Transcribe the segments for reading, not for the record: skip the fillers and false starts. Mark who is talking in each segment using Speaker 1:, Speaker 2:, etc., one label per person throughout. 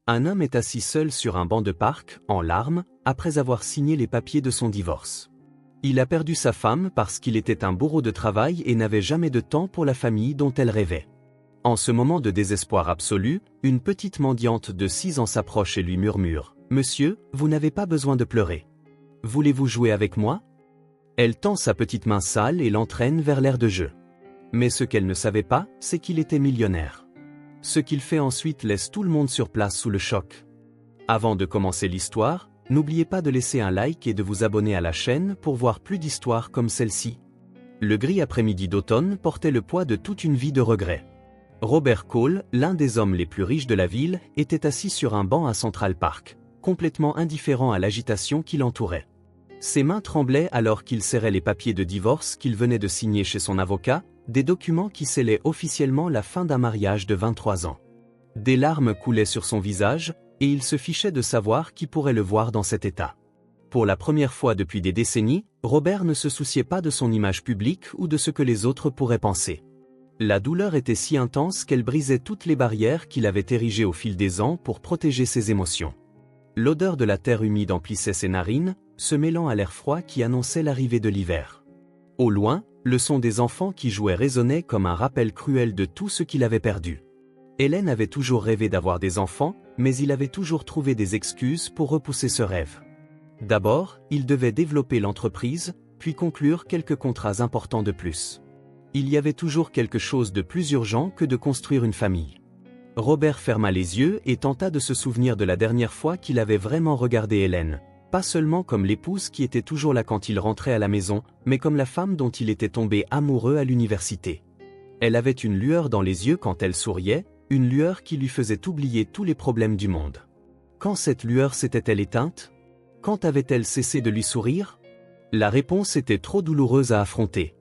Speaker 1: Un homme est assis seul sur un banc de parc, en larmes, après avoir signé les papiers de son divorce. Il a perdu sa femme parce qu'il était un bourreau de travail et n'avait jamais de temps pour la famille dont elle rêvait. En ce moment de désespoir absolu, une petite mendiante de 6 ans s'approche et lui murmure « Monsieur, vous n'avez pas besoin de pleurer. Voulez-vous jouer avec moi ?» Elle tend sa petite main sale et l'entraîne vers l'aire de jeu. Mais ce qu'elle ne savait pas, c'est qu'il était millionnaire. Ce qu'il fait ensuite laisse tout le monde sur place sous le choc. Avant de commencer l'histoire, n'oubliez pas de laisser un like et de vous abonner à la chaîne pour voir plus d'histoires comme celle-ci. Le gris après-midi d'automne portait le poids de toute une vie de regrets. Robert Cole, l'un des hommes les plus riches de la ville, était assis sur un banc à Central Park, complètement indifférent à l'agitation qui l'entourait. Ses mains tremblaient alors qu'il serrait les papiers de divorce qu'il venait de signer chez son avocat, des documents qui scellaient officiellement la fin d'un mariage de 23 ans. Des larmes coulaient sur son visage, et il se fichait de savoir qui pourrait le voir dans cet état. Pour la première fois depuis des décennies, Robert ne se souciait pas de son image publique ou de ce que les autres pourraient penser. La douleur était si intense qu'elle brisait toutes les barrières qu'il avait érigées au fil des ans pour protéger ses émotions. L'odeur de la terre humide emplissait ses narines, se mêlant à l'air froid qui annonçait l'arrivée de l'hiver. Au loin, le son des enfants qui jouaient résonnait comme un rappel cruel de tout ce qu'il avait perdu. Hélène avait toujours rêvé d'avoir des enfants, mais il avait toujours trouvé des excuses pour repousser ce rêve. D'abord, il devait développer l'entreprise, puis conclure quelques contrats importants de plus. Il y avait toujours quelque chose de plus urgent que de construire une famille. Robert ferma les yeux et tenta de se souvenir de la dernière fois qu'il avait vraiment regardé Hélène. Pas seulement comme l'épouse qui était toujours là quand il rentrait à la maison, mais comme la femme dont il était tombé amoureux à l'université. Elle avait une lueur dans les yeux quand elle souriait, une lueur qui lui faisait oublier tous les problèmes du monde. Quand cette lueur s'était-elle éteinte? Quand avait-elle cessé de lui sourire? La réponse était trop douloureuse à affronter.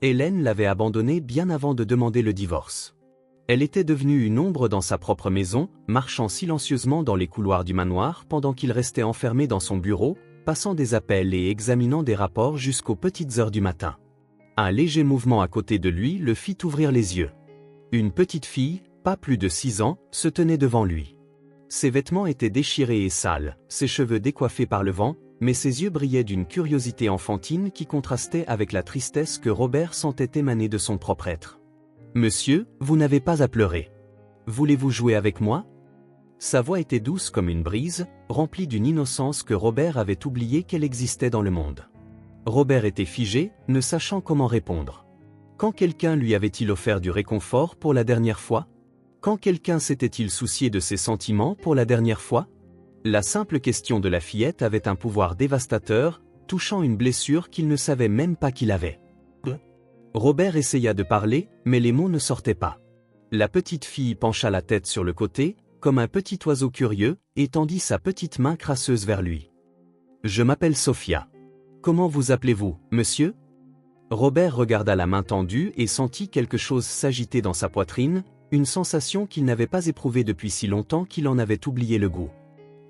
Speaker 1: Hélène l'avait abandonné bien avant de demander le divorce. Elle était devenue une ombre dans sa propre maison, marchant silencieusement dans les couloirs du manoir pendant qu'il restait enfermé dans son bureau, passant des appels et examinant des rapports jusqu'aux petites heures du matin. Un léger mouvement à côté de lui le fit ouvrir les yeux. Une petite fille, pas plus de 6 ans, se tenait devant lui. Ses vêtements étaient déchirés et sales, ses cheveux décoiffés par le vent, mais ses yeux brillaient d'une curiosité enfantine qui contrastait avec la tristesse que Robert sentait émaner de son propre être. « Monsieur, vous n'avez pas à pleurer. Voulez-vous jouer avec moi ?» Sa voix était douce comme une brise, remplie d'une innocence que Robert avait oublié qu'elle existait dans le monde. Robert était figé, ne sachant comment répondre. Quand quelqu'un lui avait-il offert du réconfort pour la dernière fois? Quand quelqu'un s'était-il soucié de ses sentiments pour la dernière fois? La simple question de la fillette avait un pouvoir dévastateur, touchant une blessure qu'il ne savait même pas qu'il avait. Robert essaya de parler, mais les mots ne sortaient pas. La petite fille pencha la tête sur le côté, comme un petit oiseau curieux, et tendit sa petite main crasseuse vers lui. « Je m'appelle Sophia. Comment vous appelez-vous, monsieur ?» Robert regarda la main tendue et sentit quelque chose s'agiter dans sa poitrine, une sensation qu'il n'avait pas éprouvée depuis si longtemps qu'il en avait oublié le goût.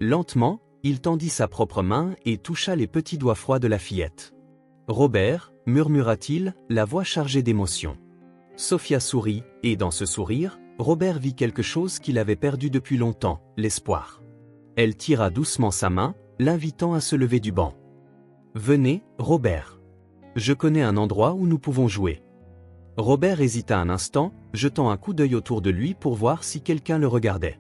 Speaker 1: Lentement, il tendit sa propre main et toucha les petits doigts froids de la fillette. « Robert » murmura-t-il, la voix chargée d'émotion. Sophia sourit, et dans ce sourire, Robert vit quelque chose qu'il avait perdu depuis longtemps, l'espoir. Elle tira doucement sa main, l'invitant à se lever du banc. « Venez, Robert. Je connais un endroit où nous pouvons jouer. » Robert hésita un instant, jetant un coup d'œil autour de lui pour voir si quelqu'un le regardait.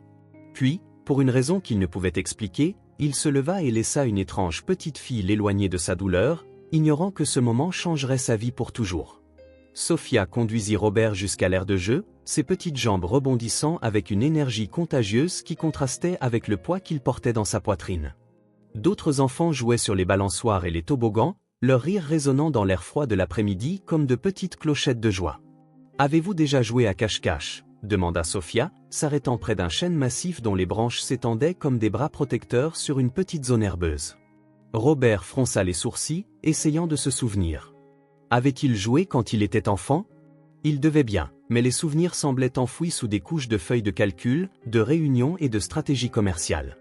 Speaker 1: Puis, pour une raison qu'il ne pouvait expliquer, il se leva et laissa une étrange petite fille l'éloigner de sa douleur, ignorant que ce moment changerait sa vie pour toujours. Sophia conduisit Robert jusqu'à l'aire de jeu, ses petites jambes rebondissant avec une énergie contagieuse qui contrastait avec le poids qu'il portait dans sa poitrine. D'autres enfants jouaient sur les balançoires et les toboggans, leur rire résonnant dans l'air froid de l'après-midi comme de petites clochettes de joie. « Avez-vous déjà joué à cache-cache » demanda Sophia, s'arrêtant près d'un chêne massif dont les branches s'étendaient comme des bras protecteurs sur une petite zone herbeuse. Robert fronça les sourcils, essayant de se souvenir. Avait-il joué quand il était enfant? Il devait bien, mais les souvenirs semblaient enfouis sous des couches de feuilles de calcul, de réunions et de stratégies commerciales.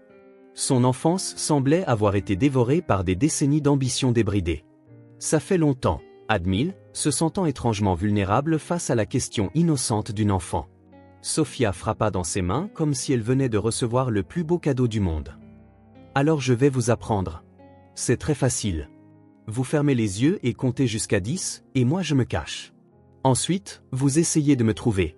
Speaker 1: Son enfance semblait avoir été dévorée par des décennies d'ambitions débridées. « Ça fait longtemps », admit-il, se sentant étrangement vulnérable face à la question innocente d'une enfant. Sophia frappa dans ses mains comme si elle venait de recevoir le plus beau cadeau du monde. Alors je vais vous apprendre. C'est très facile. Vous fermez les yeux et comptez jusqu'à 10, et moi je me cache. Ensuite, vous essayez de me trouver.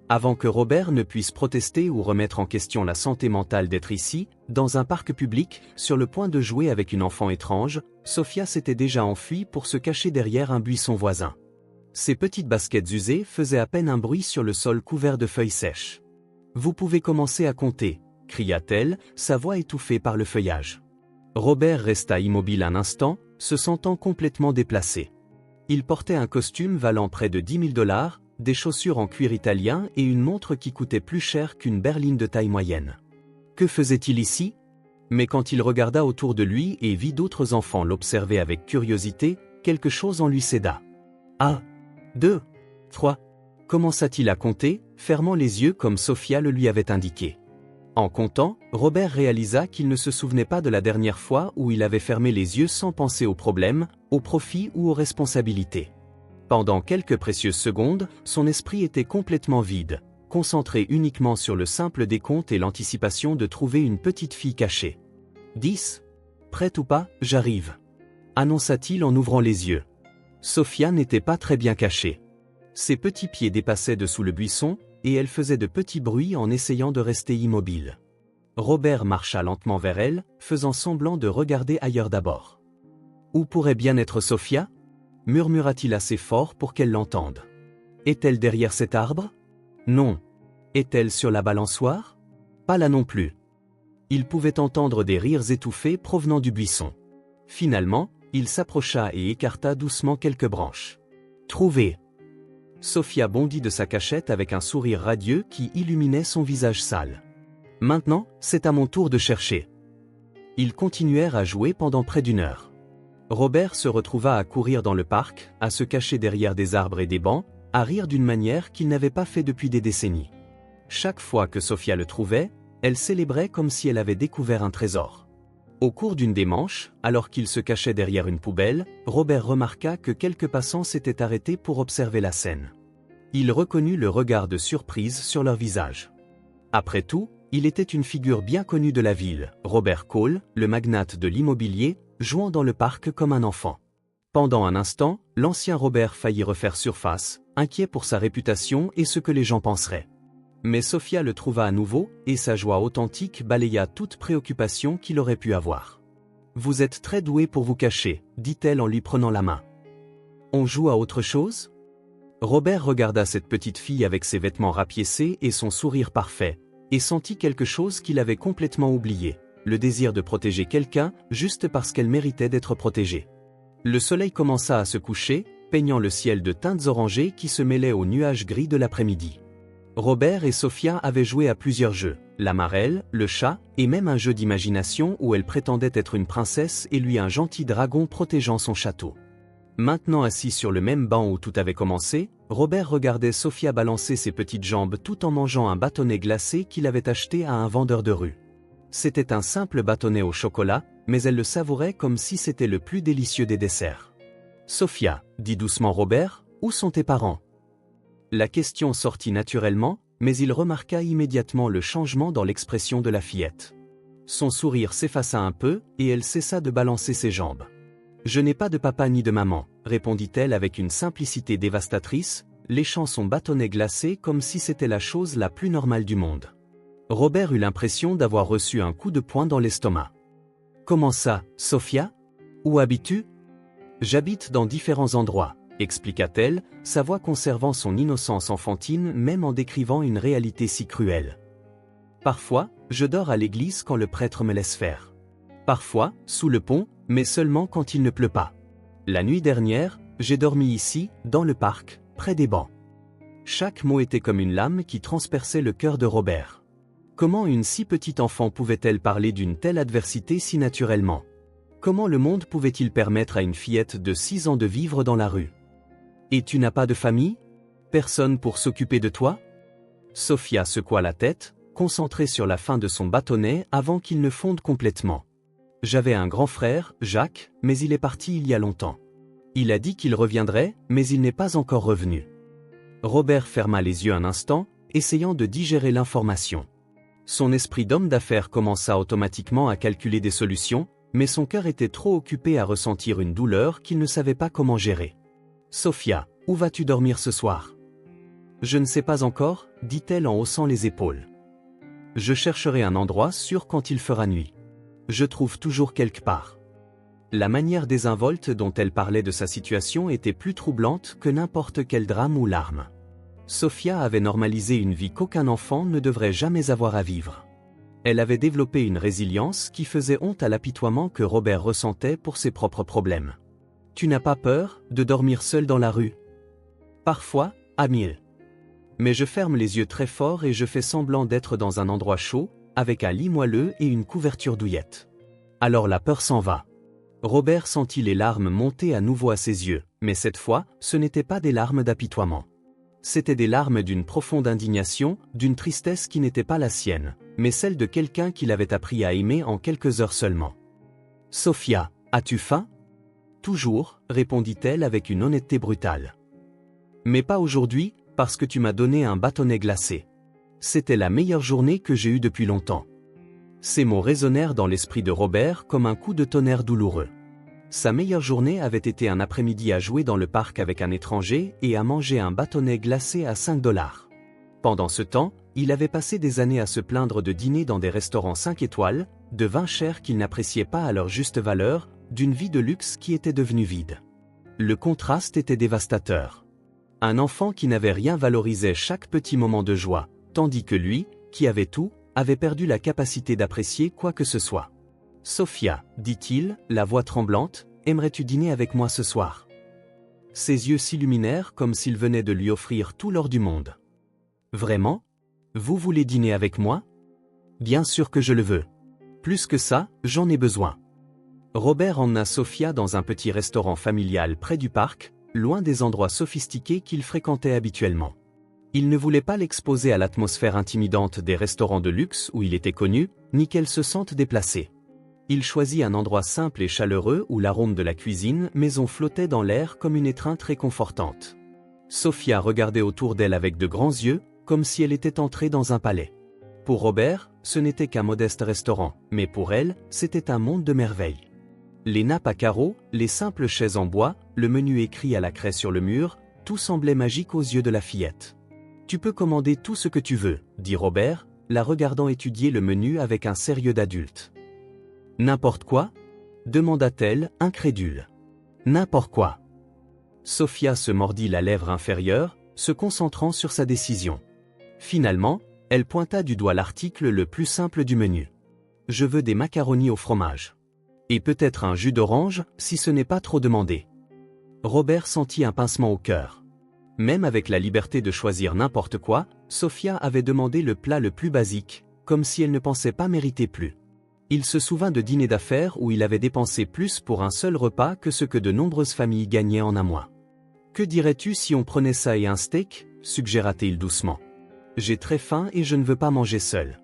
Speaker 1: Avant que Robert ne puisse protester ou remettre en question la santé mentale d'être ici, dans un parc public, sur le point de jouer avec une enfant étrange, Sophia s'était déjà enfuie pour se cacher derrière un buisson voisin. Ses petites baskets usées faisaient à peine un bruit sur le sol couvert de feuilles sèches. « Vous pouvez commencer à compter », cria-t-elle, sa voix étouffée par le feuillage. Robert resta immobile un instant, se sentant complètement déplacé. Il portait un costume valant près de 10 000 $, des chaussures en cuir italien et une montre qui coûtait plus cher qu'une berline de taille moyenne. Que faisait-il ici? Mais quand il regarda autour de lui et vit d'autres enfants l'observer avec curiosité, quelque chose en lui céda. 1, 2, 3. Commença-t-il à compter, fermant les yeux comme Sophia le lui avait indiqué. En comptant, Robert réalisa qu'il ne se souvenait pas de la dernière fois où il avait fermé les yeux sans penser aux problèmes, aux profits ou aux responsabilités. Pendant quelques précieuses secondes, son esprit était complètement vide, concentré uniquement sur le simple décompte et l'anticipation de trouver une petite fille cachée. 10. Prête ou pas, j'arrive, annonça-t-il en ouvrant les yeux. Sophia n'était pas très bien cachée. Ses petits pieds dépassaient dessous le buisson, et elle faisait de petits bruits en essayant de rester immobile. Robert marcha lentement vers elle, faisant semblant de regarder ailleurs d'abord. « Où pourrait bien être Sophia » murmura-t-il assez fort pour qu'elle l'entende. « Est-elle derrière cet arbre » ? Non. Est-elle sur la balançoire ? Pas là non plus. Il pouvait entendre des rires étouffés provenant du buisson. Finalement, il s'approcha et écarta doucement quelques branches. « Trouvé !» Sophia bondit de sa cachette avec un sourire radieux qui illuminait son visage sale. « Maintenant, c'est à mon tour de chercher. » Ils continuèrent à jouer pendant près d'1 heure. Robert se retrouva à courir dans le parc, à se cacher derrière des arbres et des bancs, à rire d'une manière qu'il n'avait pas fait depuis des décennies. Chaque fois que Sophia le trouvait, elle célébrait comme si elle avait découvert un trésor. Au cours d'une des manches, alors qu'il se cachait derrière une poubelle, Robert remarqua que quelques passants s'étaient arrêtés pour observer la scène. Il reconnut le regard de surprise sur leur visage. Après tout, il était une figure bien connue de la ville, Robert Cole, le magnate de l'immobilier, jouant dans le parc comme un enfant. Pendant un instant, l'ancien Robert faillit refaire surface, inquiet pour sa réputation et ce que les gens penseraient. Mais Sophia le trouva à nouveau, et sa joie authentique balaya toute préoccupation qu'il aurait pu avoir. « Vous êtes très doué pour vous cacher, » dit-elle en lui prenant la main. « On joue à autre chose ?» Robert regarda cette petite fille avec ses vêtements rapiécés et son sourire parfait, et sentit quelque chose qu'il avait complètement oublié, le désir de protéger quelqu'un, juste parce qu'elle méritait d'être protégée. Le soleil commença à se coucher, peignant le ciel de teintes orangées qui se mêlaient aux nuages gris de l'après-midi. Robert et Sophia avaient joué à plusieurs jeux, la marelle, le chat, et même un jeu d'imagination où elle prétendait être une princesse et lui un gentil dragon protégeant son château. Maintenant assis sur le même banc où tout avait commencé, Robert regardait Sophia balancer ses petites jambes tout en mangeant un bâtonnet glacé qu'il avait acheté à un vendeur de rue. C'était un simple bâtonnet au chocolat, mais elle le savourait comme si c'était le plus délicieux des desserts. « Sophia, » dit doucement Robert, « où sont tes parents ?» La question sortit naturellement, mais il remarqua immédiatement le changement dans l'expression de la fillette. Son sourire s'effaça un peu, et elle cessa de balancer ses jambes. « Je n'ai pas de papa ni de maman, » répondit-elle avec une simplicité dévastatrice, léchant son bâtonnet glacé comme si c'était la chose la plus normale du monde. Robert eut l'impression d'avoir reçu un coup de poing dans l'estomac. « Comment ça, Sophia ? Où habites-tu ? » « J'habite dans différents endroits, » expliqua-t-elle, sa voix conservant son innocence enfantine même en décrivant une réalité si cruelle. « Parfois, je dors à l'église quand le prêtre me laisse faire. Parfois, sous le pont, mais seulement quand il ne pleut pas. La nuit dernière, j'ai dormi ici, dans le parc, près des bancs. » Chaque mot était comme une lame qui transperçait le cœur de Robert. Comment une si petite enfant pouvait-elle parler d'une telle adversité si naturellement ? Comment le monde pouvait-il permettre à une fillette de 6 ans de vivre dans la rue ? « Et tu n'as pas de famille ? Personne pour s'occuper de toi ?» Sophia secoua la tête, concentrée sur la fin de son bâtonnet avant qu'il ne fonde complètement. « J'avais un grand frère, Jacques, mais il est parti il y a longtemps. Il a dit qu'il reviendrait, mais il n'est pas encore revenu. » Robert ferma les yeux un instant, essayant de digérer l'information. Son esprit d'homme d'affaires commença automatiquement à calculer des solutions, mais son cœur était trop occupé à ressentir une douleur qu'il ne savait pas comment gérer. « Sophia, où vas-tu dormir ce soir ?»« Je ne sais pas encore, » dit-elle en haussant les épaules. « Je chercherai un endroit sûr quand il fera nuit. Je trouve toujours quelque part. » La manière désinvolte dont elle parlait de sa situation était plus troublante que n'importe quel drame ou larme. Sophia avait normalisé une vie qu'aucun enfant ne devrait jamais avoir à vivre. Elle avait développé une résilience qui faisait honte à l'apitoiement que Robert ressentait pour ses propres problèmes. « Tu n'as pas peur de dormir seul dans la rue ?»« Parfois, Amil. Mais je ferme les yeux très fort et je fais semblant d'être dans un endroit chaud, avec un lit moelleux et une couverture douillette. Alors la peur s'en va. » Robert sentit les larmes monter à nouveau à ses yeux, mais cette fois, ce n'étaient pas des larmes d'apitoiement. C'étaient des larmes d'une profonde indignation, d'une tristesse qui n'était pas la sienne, mais celle de quelqu'un qu'il avait appris à aimer en quelques heures seulement. « Sophia, as-tu faim ?»« Toujours, » répondit-elle avec une honnêteté brutale. « Mais pas aujourd'hui, parce que tu m'as donné un bâtonnet glacé. C'était la meilleure journée que j'ai eue depuis longtemps. » Ces mots résonnèrent dans l'esprit de Robert comme un coup de tonnerre douloureux. Sa meilleure journée avait été un après-midi à jouer dans le parc avec un étranger et à manger un bâtonnet glacé à 5 $. Pendant ce temps, il avait passé des années à se plaindre de dîner dans des restaurants 5 étoiles, de vins chers qu'il n'appréciait pas à leur juste valeur, d'une vie de luxe qui était devenue vide. Le contraste était dévastateur. Un enfant qui n'avait rien valorisait chaque petit moment de joie, tandis que lui, qui avait tout, avait perdu la capacité d'apprécier quoi que ce soit. « Sophia, » dit-il, la voix tremblante, « aimerais-tu dîner avec moi ce soir ?» Ses yeux s'illuminèrent comme s'il venait de lui offrir tout l'or du monde. « Vraiment ? Vous voulez dîner avec moi ? Bien sûr que je le veux. Plus que ça, j'en ai besoin. » Robert emmena Sophia dans un petit restaurant familial près du parc, loin des endroits sophistiqués qu'il fréquentait habituellement. Il ne voulait pas l'exposer à l'atmosphère intimidante des restaurants de luxe où il était connu, ni qu'elle se sente déplacée. Il choisit un endroit simple et chaleureux où l'arôme de la cuisine maison flottait dans l'air comme une étreinte réconfortante. Sophia regardait autour d'elle avec de grands yeux, comme si elle était entrée dans un palais. Pour Robert, ce n'était qu'un modeste restaurant, mais pour elle, c'était un monde de merveilles. Les nappes à carreaux, les simples chaises en bois, le menu écrit à la craie sur le mur, tout semblait magique aux yeux de la fillette. « Tu peux commander tout ce que tu veux, » dit Robert, la regardant étudier le menu avec un sérieux d'adulte. « N'importe quoi ?» demanda-t-elle, incrédule. « N'importe quoi. » Sophia se mordit la lèvre inférieure, se concentrant sur sa décision. Finalement, elle pointa du doigt l'article le plus simple du menu. « Je veux des macaronis au fromage. Et peut-être un jus d'orange, si ce n'est pas trop demandé. » Robert sentit un pincement au cœur. Même avec la liberté de choisir n'importe quoi, Sophia avait demandé le plat le plus basique, comme si elle ne pensait pas mériter plus. Il se souvint de dîners d'affaires où il avait dépensé plus pour un seul repas que ce que de nombreuses familles gagnaient en un mois. « Que dirais-tu si on prenait ça et un steak ?» suggéra-t-il doucement. « J'ai très faim et je ne veux pas manger seul. »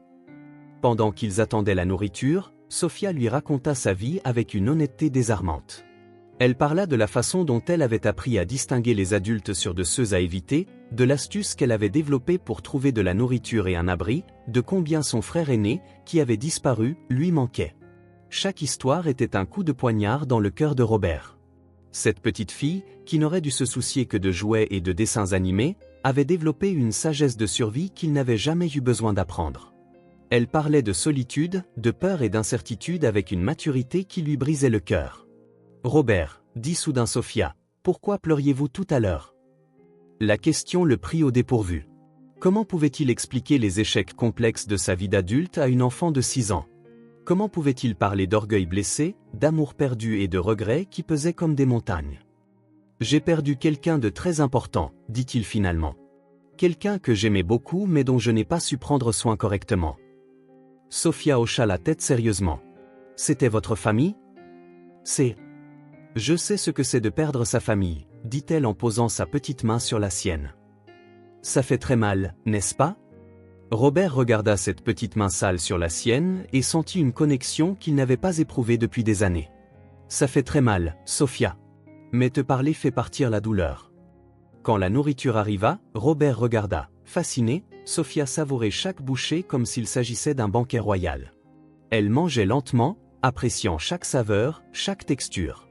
Speaker 1: Pendant qu'ils attendaient la nourriture, Sophia lui raconta sa vie avec une honnêteté désarmante. Elle parla de la façon dont elle avait appris à distinguer les adultes sur de ceux à éviter, de l'astuce qu'elle avait développée pour trouver de la nourriture et un abri, de combien son frère aîné, qui avait disparu, lui manquait. Chaque histoire était un coup de poignard dans le cœur de Robert. Cette petite fille, qui n'aurait dû se soucier que de jouets et de dessins animés, avait développé une sagesse de survie qu'il n'avait jamais eu besoin d'apprendre. Elle parlait de solitude, de peur et d'incertitude avec une maturité qui lui brisait le cœur. « Robert, » dit soudain Sophia, « pourquoi pleuriez-vous tout à l'heure ?» La question le prit au dépourvu. Comment pouvait-il expliquer les échecs complexes de sa vie d'adulte à une enfant de 6 ans? Comment pouvait-il parler d'orgueil blessé, d'amour perdu et de regrets qui pesaient comme des montagnes? « J'ai perdu quelqu'un de très important, » dit-il finalement. « Quelqu'un que j'aimais beaucoup mais dont je n'ai pas su prendre soin correctement. » Sophia hocha la tête sérieusement. « C'était votre famille? » « C'est... Je sais ce que c'est de perdre sa famille, » dit-elle en posant sa petite main sur la sienne. « Ça fait très mal, n'est-ce pas ?» Robert regarda cette petite main sale sur la sienne et sentit une connexion qu'il n'avait pas éprouvée depuis des années. « Ça fait très mal, Sophia. Mais te parler fait partir la douleur. » Quand la nourriture arriva, Robert regarda, fasciné, Sophia savourait chaque bouchée comme s'il s'agissait d'un banquet royal. Elle mangeait lentement, appréciant chaque saveur, chaque texture.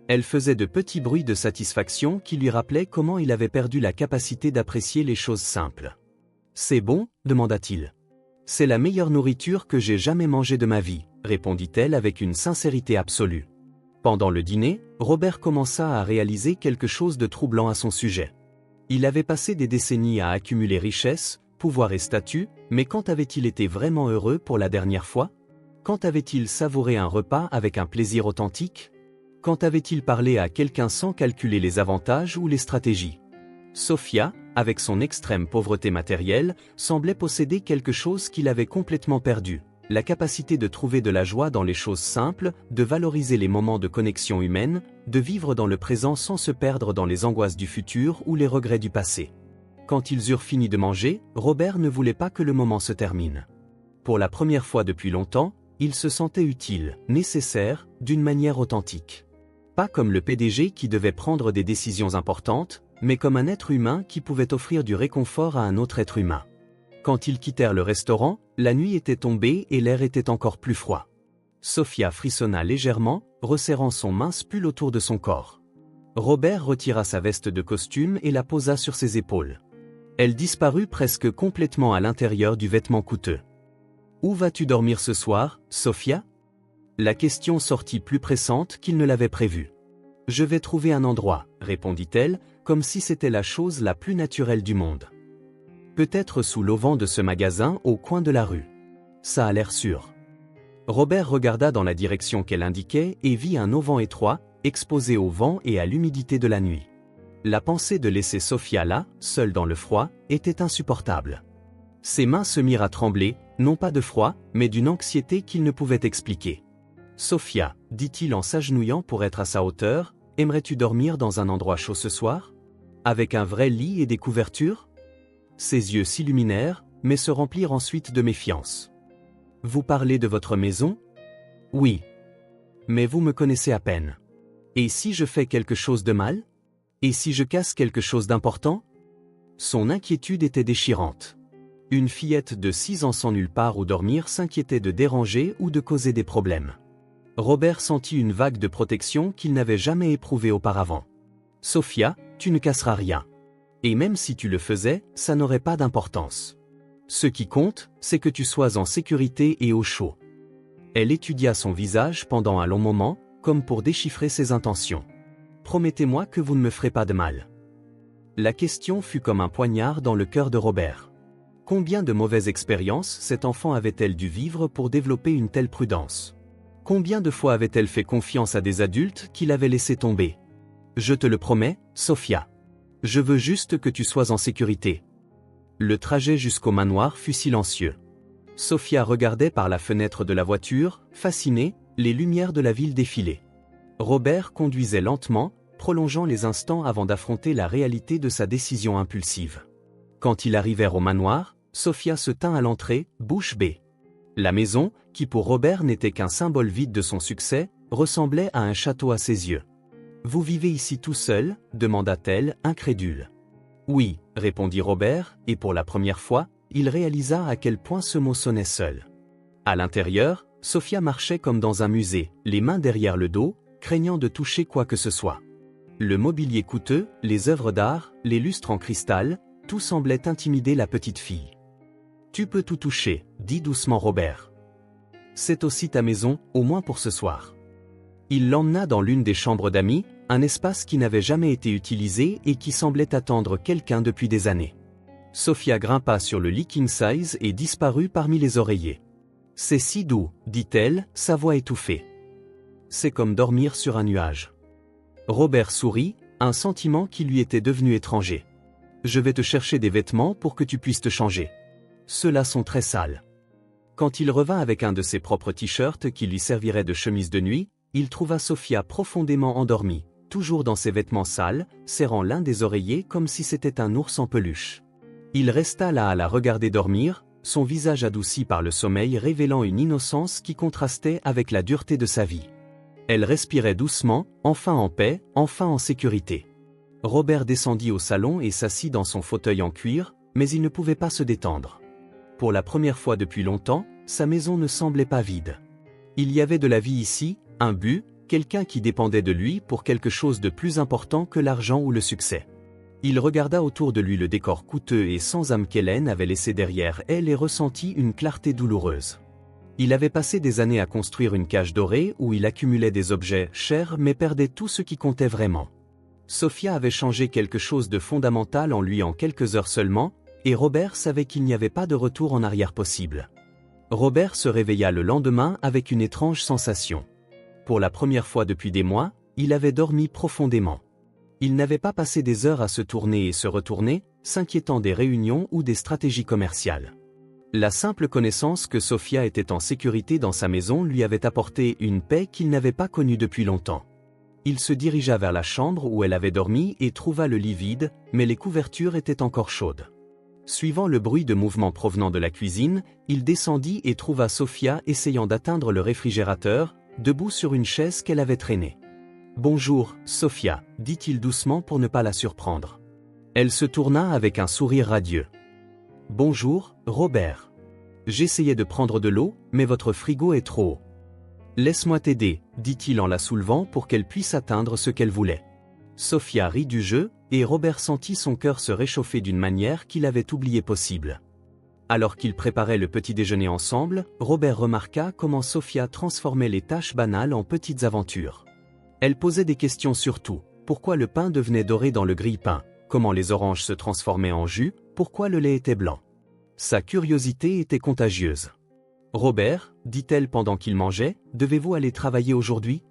Speaker 1: Elle faisait de petits bruits de satisfaction qui lui rappelaient comment il avait perdu la capacité d'apprécier les choses simples. « C'est bon ?» demanda-t-il. « C'est la meilleure nourriture que j'ai jamais mangée de ma vie », répondit-elle avec une sincérité absolue. Pendant le dîner, Robert commença à réaliser quelque chose de troublant à son sujet. Il avait passé des décennies à accumuler richesse, pouvoir et statut, mais quand avait-il été vraiment heureux pour la dernière fois? Quand avait-il savouré un repas avec un plaisir authentique? Quand avait-il parlé à quelqu'un sans calculer les avantages ou les stratégies? Sophia, avec son extrême pauvreté matérielle, semblait posséder quelque chose qu'il avait complètement perdu. La capacité de trouver de la joie dans les choses simples, de valoriser les moments de connexion humaine, de vivre dans le présent sans se perdre dans les angoisses du futur ou les regrets du passé. Quand ils eurent fini de manger, Robert ne voulait pas que le moment se termine. Pour la première fois depuis longtemps, il se sentait utile, nécessaire, d'une manière authentique. Pas comme le PDG qui devait prendre des décisions importantes, mais comme un être humain qui pouvait offrir du réconfort à un autre être humain. Quand ils quittèrent le restaurant, la nuit était tombée et l'air était encore plus froid. Sophia frissonna légèrement, resserrant son mince pull autour de son corps. Robert retira sa veste de costume et la posa sur ses épaules. Elle disparut presque complètement à l'intérieur du vêtement coûteux. « Où vas-tu dormir ce soir, Sophia ?» La question sortit plus pressante qu'il ne l'avait prévu. « Je vais trouver un endroit, » répondit-elle, comme si c'était la chose la plus naturelle du monde. « Peut-être sous l'auvent de ce magasin au coin de la rue. Ça a l'air sûr. » Robert regarda dans la direction qu'elle indiquait et vit un auvent étroit, exposé au vent et à l'humidité de la nuit. La pensée de laisser Sophia là, seule dans le froid, était insupportable. Ses mains se mirent à trembler, non pas de froid, mais d'une anxiété qu'il ne pouvait expliquer. « Sophia, dit-il en s'agenouillant pour être à sa hauteur, aimerais-tu dormir dans un endroit chaud ce soir? Avec un vrai lit et des couvertures ?» Ses yeux s'illuminèrent, mais se remplirent ensuite de méfiance. « Vous parlez de votre maison? » ?»« Oui. Mais vous me connaissez à peine. Et si je fais quelque chose de mal? Et si je casse quelque chose d'important? » Son inquiétude était déchirante. Une fillette de 6 ans sans nulle part où dormir s'inquiétait de déranger ou de causer des problèmes. Robert sentit une vague de protection qu'il n'avait jamais éprouvée auparavant. « Sophia, tu ne casseras rien. Et même si tu le faisais, ça n'aurait pas d'importance. Ce qui compte, c'est que tu sois en sécurité et au chaud. » Elle étudia son visage pendant un long moment, comme pour déchiffrer ses intentions. « Promettez-moi que vous ne me ferez pas de mal. » La question fut comme un poignard dans le cœur de Robert. Combien de mauvaises expériences cette enfant avait-elle dû vivre pour développer une telle prudence? Combien de fois avait-elle fait confiance à des adultes qui l'avaient laissé tomber? « Je te le promets, Sophia. Je veux juste que tu sois en sécurité. » Le trajet jusqu'au manoir fut silencieux. Sophia regardait par la fenêtre de la voiture, fascinée, les lumières de la ville défiler. Robert conduisait lentement, prolongeant les instants avant d'affronter la réalité de sa décision impulsive. Quand ils arrivèrent au manoir, Sophia se tint à l'entrée, bouche bée. La maison, qui pour Robert n'était qu'un symbole vide de son succès, ressemblait à un château à ses yeux. « Vous vivez ici tout seul ?» demanda-t-elle, incrédule. « Oui » répondit Robert, et pour la première fois, il réalisa à quel point ce mot sonnait seul. À l'intérieur, Sophia marchait comme dans un musée, les mains derrière le dos, craignant de toucher quoi que ce soit. Le mobilier coûteux, les œuvres d'art, les lustres en cristal, tout semblait intimider la petite fille. « Tu peux tout toucher » dit doucement Robert. « C'est aussi ta maison, au moins pour ce soir. » Il l'emmena dans l'une des chambres d'amis, un espace qui n'avait jamais été utilisé et qui semblait attendre quelqu'un depuis des années. Sophia grimpa sur le lit king size et disparut parmi les oreillers. « C'est si doux » dit-elle, sa voix étouffée. « C'est comme dormir sur un nuage. » Robert sourit, un sentiment qui lui était devenu étranger. « Je vais te chercher des vêtements pour que tu puisses te changer. Ceux-là sont très sales. » Quand il revint avec un de ses propres t-shirts qui lui servirait de chemise de nuit, il trouva Sophia profondément endormie, toujours dans ses vêtements sales, serrant l'un des oreillers comme si c'était un ours en peluche. Il resta là à la regarder dormir, son visage adouci par le sommeil révélant une innocence qui contrastait avec la dureté de sa vie. Elle respirait doucement, enfin en paix, enfin en sécurité. Robert descendit au salon et s'assit dans son fauteuil en cuir, mais il ne pouvait pas se détendre. Pour la première fois depuis longtemps, sa maison ne semblait pas vide. Il y avait de la vie ici, un but, quelqu'un qui dépendait de lui pour quelque chose de plus important que l'argent ou le succès. Il regarda autour de lui le décor coûteux et sans âme qu'Hélène avait laissé derrière elle et ressentit une clarté douloureuse. Il avait passé des années à construire une cage dorée où il accumulait des objets chers mais perdait tout ce qui comptait vraiment. Sophia avait changé quelque chose de fondamental en lui en quelques heures seulement, et Robert savait qu'il n'y avait pas de retour en arrière possible. Robert se réveilla le lendemain avec une étrange sensation. Pour la première fois depuis des mois, il avait dormi profondément. Il n'avait pas passé des heures à se tourner et se retourner, s'inquiétant des réunions ou des stratégies commerciales. La simple connaissance que Sophia était en sécurité dans sa maison lui avait apporté une paix qu'il n'avait pas connue depuis longtemps. Il se dirigea vers la chambre où elle avait dormi et trouva le lit vide, mais les couvertures étaient encore chaudes. Suivant le bruit de mouvements provenant de la cuisine, il descendit et trouva Sophia essayant d'atteindre le réfrigérateur, debout sur une chaise qu'elle avait traînée. « Bonjour, Sophia » dit-il doucement pour ne pas la surprendre. Elle se tourna avec un sourire radieux. « Bonjour, Robert. J'essayais de prendre de l'eau, mais votre frigo est trop haut. »« Laisse-moi t'aider » dit-il en la soulevant pour qu'elle puisse atteindre ce qu'elle voulait. Sophia rit du jeu, et Robert sentit son cœur se réchauffer d'une manière qu'il avait oublié possible. Alors qu'ils préparaient le petit déjeuner ensemble, Robert remarqua comment Sophia transformait les tâches banales en petites aventures. Elle posait des questions sur tout. Pourquoi le pain devenait doré dans le grille-pain? Comment les oranges se transformaient en jus? Pourquoi le lait était blanc? Sa curiosité était contagieuse. « Robert, dit-elle pendant qu'il mangeait, devez-vous aller travailler aujourd'hui ?»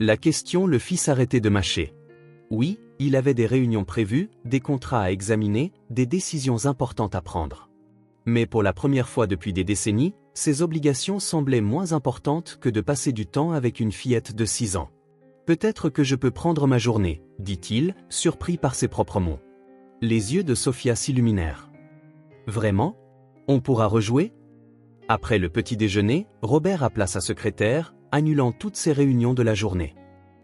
Speaker 1: La question le fit s'arrêter de mâcher. Oui, il avait des réunions prévues, des contrats à examiner, des décisions importantes à prendre. Mais pour la première fois depuis des décennies, ses obligations semblaient moins importantes que de passer du temps avec une fillette de 6 ans. « Peut-être que je peux prendre ma journée, » dit-il, surpris par ses propres mots. Les yeux de Sophia s'illuminèrent. « Vraiment? On pourra rejouer ?» Après le petit déjeuner, Robert appela sa secrétaire, annulant toutes ses réunions de la journée.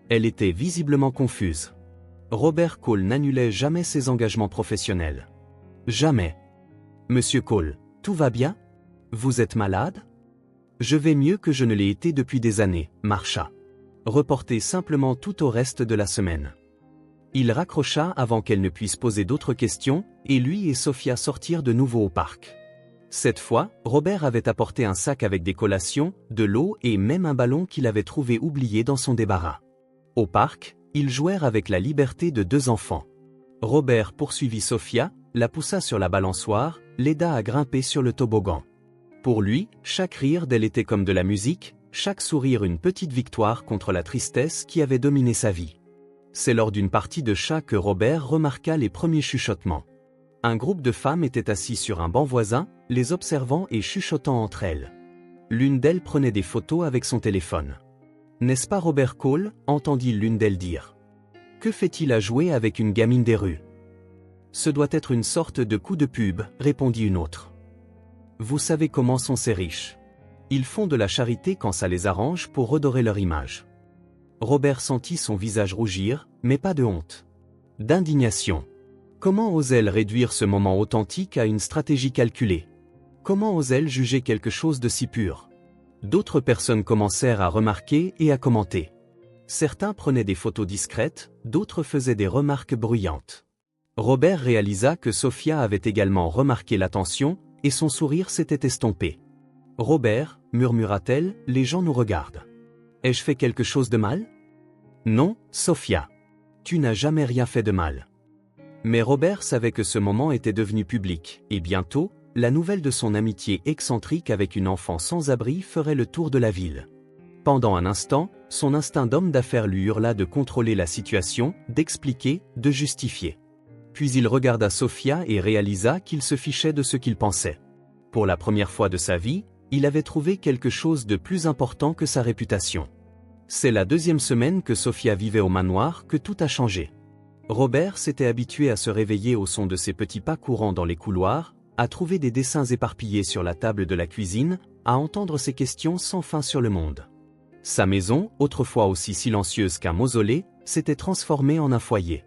Speaker 1: Elle était visiblement confuse. Robert Cole n'annulait jamais ses engagements professionnels. Jamais. « Monsieur Cole, tout va bien? Vous êtes malade? » « Je vais mieux que je ne l'ai été depuis des années, Marcia. » Reporté simplement tout au reste de la semaine. Il raccrocha avant qu'elle ne puisse poser d'autres questions, et lui et Sophia sortirent de nouveau au parc. Cette fois, Robert avait apporté un sac avec des collations, de l'eau et même un ballon qu'il avait trouvé oublié dans son débarras. Au parc, ils jouèrent avec la liberté de 2 enfants. Robert poursuivit Sophia, la poussa sur la balançoire, l'aida à grimper sur le toboggan. Pour lui, chaque rire d'elle était comme de la musique, chaque sourire une petite victoire contre la tristesse qui avait dominé sa vie. C'est lors d'une partie de chat que Robert remarqua les premiers chuchotements. Un groupe de femmes était assis sur un banc voisin, les observant et chuchotant entre elles. L'une d'elles prenait des photos avec son téléphone. « N'est-ce pas Robert Cole ?» entendit l'une d'elles dire. « Que fait-il à jouer avec une gamine des rues ?»« Ce doit être une sorte de coup de pub » répondit une autre. « Vous savez comment sont ces riches. Ils font de la charité quand ça les arrange pour redorer leur image. » Robert sentit son visage rougir, mais pas de honte. D'indignation. Comment osait-elle réduire ce moment authentique à une stratégie calculée? Comment osait-elle juger quelque chose de si pur? D'autres personnes commencèrent à remarquer et à commenter. Certains prenaient des photos discrètes, d'autres faisaient des remarques bruyantes. Robert réalisa que Sophia avait également remarqué l'attention, et son sourire s'était estompé. « Robert, murmura-t-elle, les gens nous regardent. Ai-je fait quelque chose de mal? » Non, Sophia. Tu n'as jamais rien fait de mal. Mais Robert savait que ce moment était devenu public, et bientôt, la nouvelle de son amitié excentrique avec une enfant sans abri ferait le tour de la ville. Pendant un instant, son instinct d'homme d'affaires lui hurla de contrôler la situation, d'expliquer, de justifier. Puis il regarda Sophia et réalisa qu'il se fichait de ce qu'il pensait. Pour la première fois de sa vie, il avait trouvé quelque chose de plus important que sa réputation. C'est la 2e semaine que Sophia vivait au manoir que tout a changé. Robert s'était habitué à se réveiller au son de ses petits pas courants dans les couloirs, à trouver des dessins éparpillés sur la table de la cuisine, à entendre ses questions sans fin sur le monde. Sa maison, autrefois aussi silencieuse qu'un mausolée, s'était transformée en un foyer.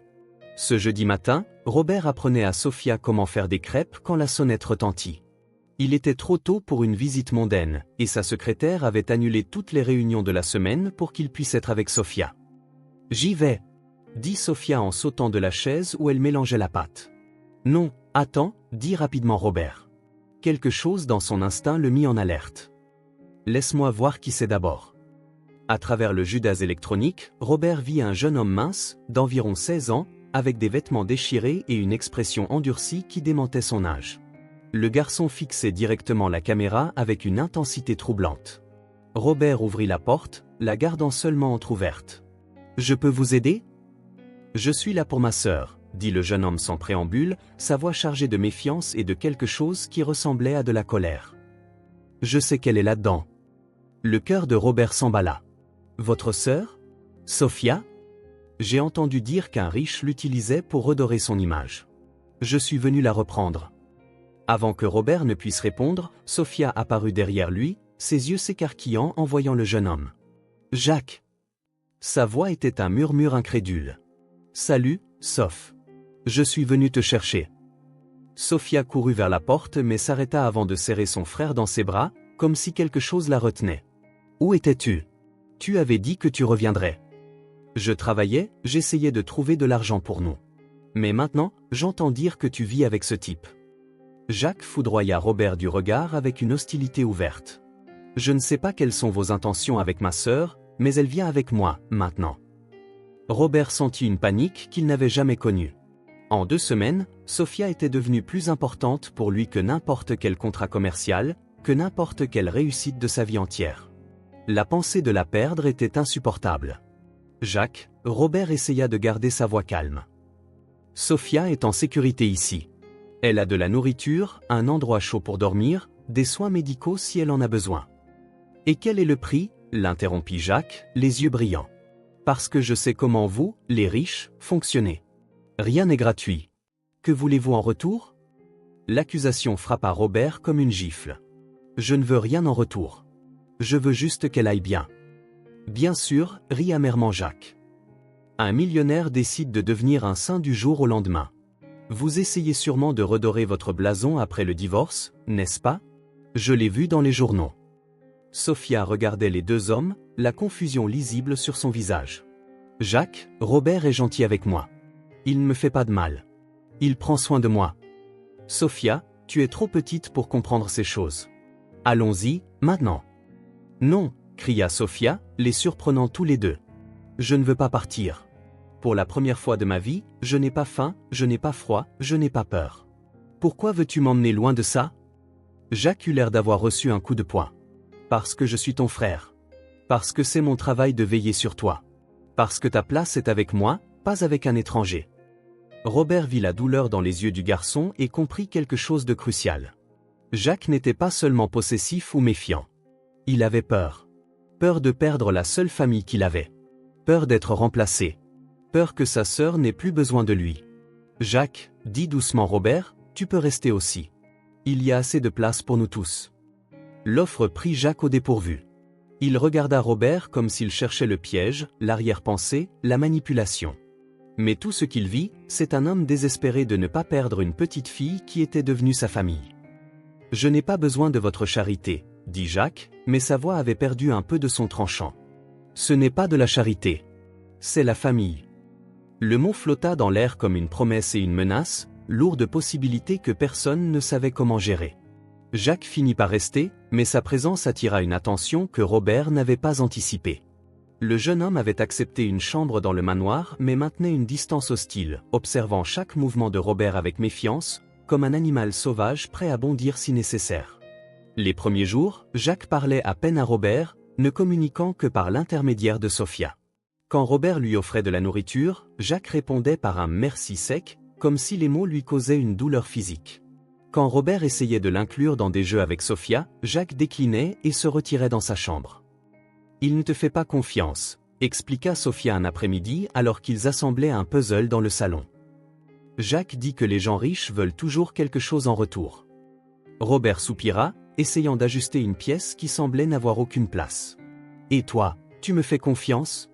Speaker 1: Ce jeudi matin, Robert apprenait à Sophia comment faire des crêpes quand la sonnette retentit. Il était trop tôt pour une visite mondaine, et sa secrétaire avait annulé toutes les réunions de la semaine pour qu'il puisse être avec Sophia. « J'y vais !» dit Sophia en sautant de la chaise où elle mélangeait la pâte. « Non, attends !» dit rapidement Robert. Quelque chose dans son instinct le mit en alerte. « Laisse-moi voir qui c'est d'abord. » À travers le Judas électronique, Robert vit un jeune homme mince, d'environ 16 ans, avec des vêtements déchirés et une expression endurcie qui démentait son âge. Le garçon fixait directement la caméra avec une intensité troublante. Robert ouvrit la porte, la gardant seulement entr'ouverte. « Je peux vous aider ? » « Je suis là pour ma sœur, » dit le jeune homme sans préambule, sa voix chargée de méfiance et de quelque chose qui ressemblait à de la colère. « Je sais qu'elle est là-dedans. » Le cœur de Robert s'emballa. « Votre sœur ? Sophia ? J'ai entendu dire qu'un riche l'utilisait pour redorer son image. Je suis venu la reprendre. » Avant que Robert ne puisse répondre, Sophia apparut derrière lui, ses yeux s'écarquillant en voyant le jeune homme. « Jacques !» Sa voix était un murmure incrédule. « Salut, Soph. Je suis venu te chercher. » Sophia courut vers la porte mais s'arrêta avant de serrer son frère dans ses bras, comme si quelque chose la retenait. « Où étais-tu ? Tu avais dit que tu reviendrais. » « Je travaillais, j'essayais de trouver de l'argent pour nous. Mais maintenant, j'entends dire que tu vis avec ce type. » Jacques foudroya Robert du regard avec une hostilité ouverte. « Je ne sais pas quelles sont vos intentions avec ma sœur, mais elle vient avec moi, maintenant. » Robert sentit une panique qu'il n'avait jamais connue. En 2 semaines, Sophia était devenue plus importante pour lui que n'importe quel contrat commercial, que n'importe quelle réussite de sa vie entière. La pensée de la perdre était insupportable. « Jacques », Robert essaya de garder sa voix calme. « Sophia est en sécurité ici. Elle a de la nourriture, un endroit chaud pour dormir, des soins médicaux si elle en a besoin. »« Et quel est le prix ?» l'interrompit Jacques, les yeux brillants. « Parce que je sais comment vous, les riches, fonctionnez. Rien n'est gratuit. Que voulez-vous en retour ?» L'accusation frappa Robert comme une gifle. « Je ne veux rien en retour. Je veux juste qu'elle aille bien. » « Bien sûr, » rit amèrement Jacques. « Un millionnaire décide de devenir un saint du jour au lendemain. Vous essayez sûrement de redorer votre blason après le divorce, n'est-ce pas ? Je l'ai vu dans les journaux. » Sophia regardait les 2 hommes, la confusion lisible sur son visage. « Jacques, Robert est gentil avec moi. Il ne me fait pas de mal. Il prend soin de moi. Sophia, tu es trop petite pour comprendre ces choses. Allons-y, maintenant. »« Non !» cria Sophia, les surprenant tous les 2. « Je ne veux pas partir. Pour la première fois de ma vie, je n'ai pas faim, je n'ai pas froid, je n'ai pas peur. Pourquoi veux-tu m'emmener loin de ça ?» Jacques eut l'air d'avoir reçu un coup de poing. « Parce que je suis ton frère. Parce que c'est mon travail de veiller sur toi. Parce que ta place est avec moi, pas avec un étranger. » Robert vit la douleur dans les yeux du garçon et comprit quelque chose de crucial. Jacques n'était pas seulement possessif ou méfiant. Il avait peur. Peur de perdre la seule famille qu'il avait. Peur d'être remplacé. Peur que sa sœur n'ait plus besoin de lui. « Jacques, » dit doucement Robert, « tu peux rester aussi. Il y a assez de place pour nous tous. » L'offre prit Jacques au dépourvu. Il regarda Robert comme s'il cherchait le piège, l'arrière-pensée, la manipulation. Mais tout ce qu'il vit, c'est un homme désespéré de ne pas perdre une petite fille qui était devenue sa famille. « Je n'ai pas besoin de votre charité, » dit Jacques, mais sa voix avait perdu un peu de son tranchant. « Ce n'est pas de la charité. C'est la famille. » Le mot flotta dans l'air comme une promesse et une menace, lourd de possibilités que personne ne savait comment gérer. Jacques finit par rester, mais sa présence attira une attention que Robert n'avait pas anticipée. Le jeune homme avait accepté une chambre dans le manoir mais maintenait une distance hostile, observant chaque mouvement de Robert avec méfiance, comme un animal sauvage prêt à bondir si nécessaire. Les premiers jours, Jacques parlait à peine à Robert, ne communiquant que par l'intermédiaire de Sophia. Quand Robert lui offrait de la nourriture, Jacques répondait par un merci sec, comme si les mots lui causaient une douleur physique. Quand Robert essayait de l'inclure dans des jeux avec Sophia, Jacques déclinait et se retirait dans sa chambre. « Il ne te fait pas confiance », expliqua Sophia un après-midi alors qu'ils assemblaient un puzzle dans le salon. Jacques dit que les gens riches veulent toujours quelque chose en retour. Robert soupira, essayant d'ajuster une pièce qui semblait n'avoir aucune place. « Et toi, tu me fais confiance ?»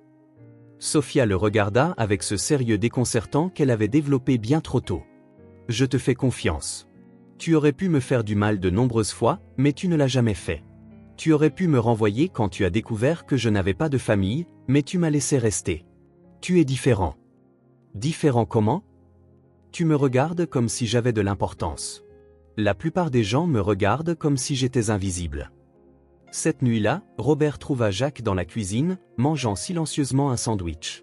Speaker 1: Sophia le regarda avec ce sérieux déconcertant qu'elle avait développé bien trop tôt. Je te fais confiance. Tu aurais pu me faire du mal de nombreuses fois, mais tu ne l'as jamais fait. Tu aurais pu me renvoyer quand tu as découvert que je n'avais pas de famille, mais tu m'as laissé rester. Tu es différent. Différent comment? Tu me regardes comme si j'avais de l'importance. La plupart des gens me regardent comme si j'étais invisible. Cette nuit-là, Robert trouva Jacques dans la cuisine, mangeant silencieusement un sandwich.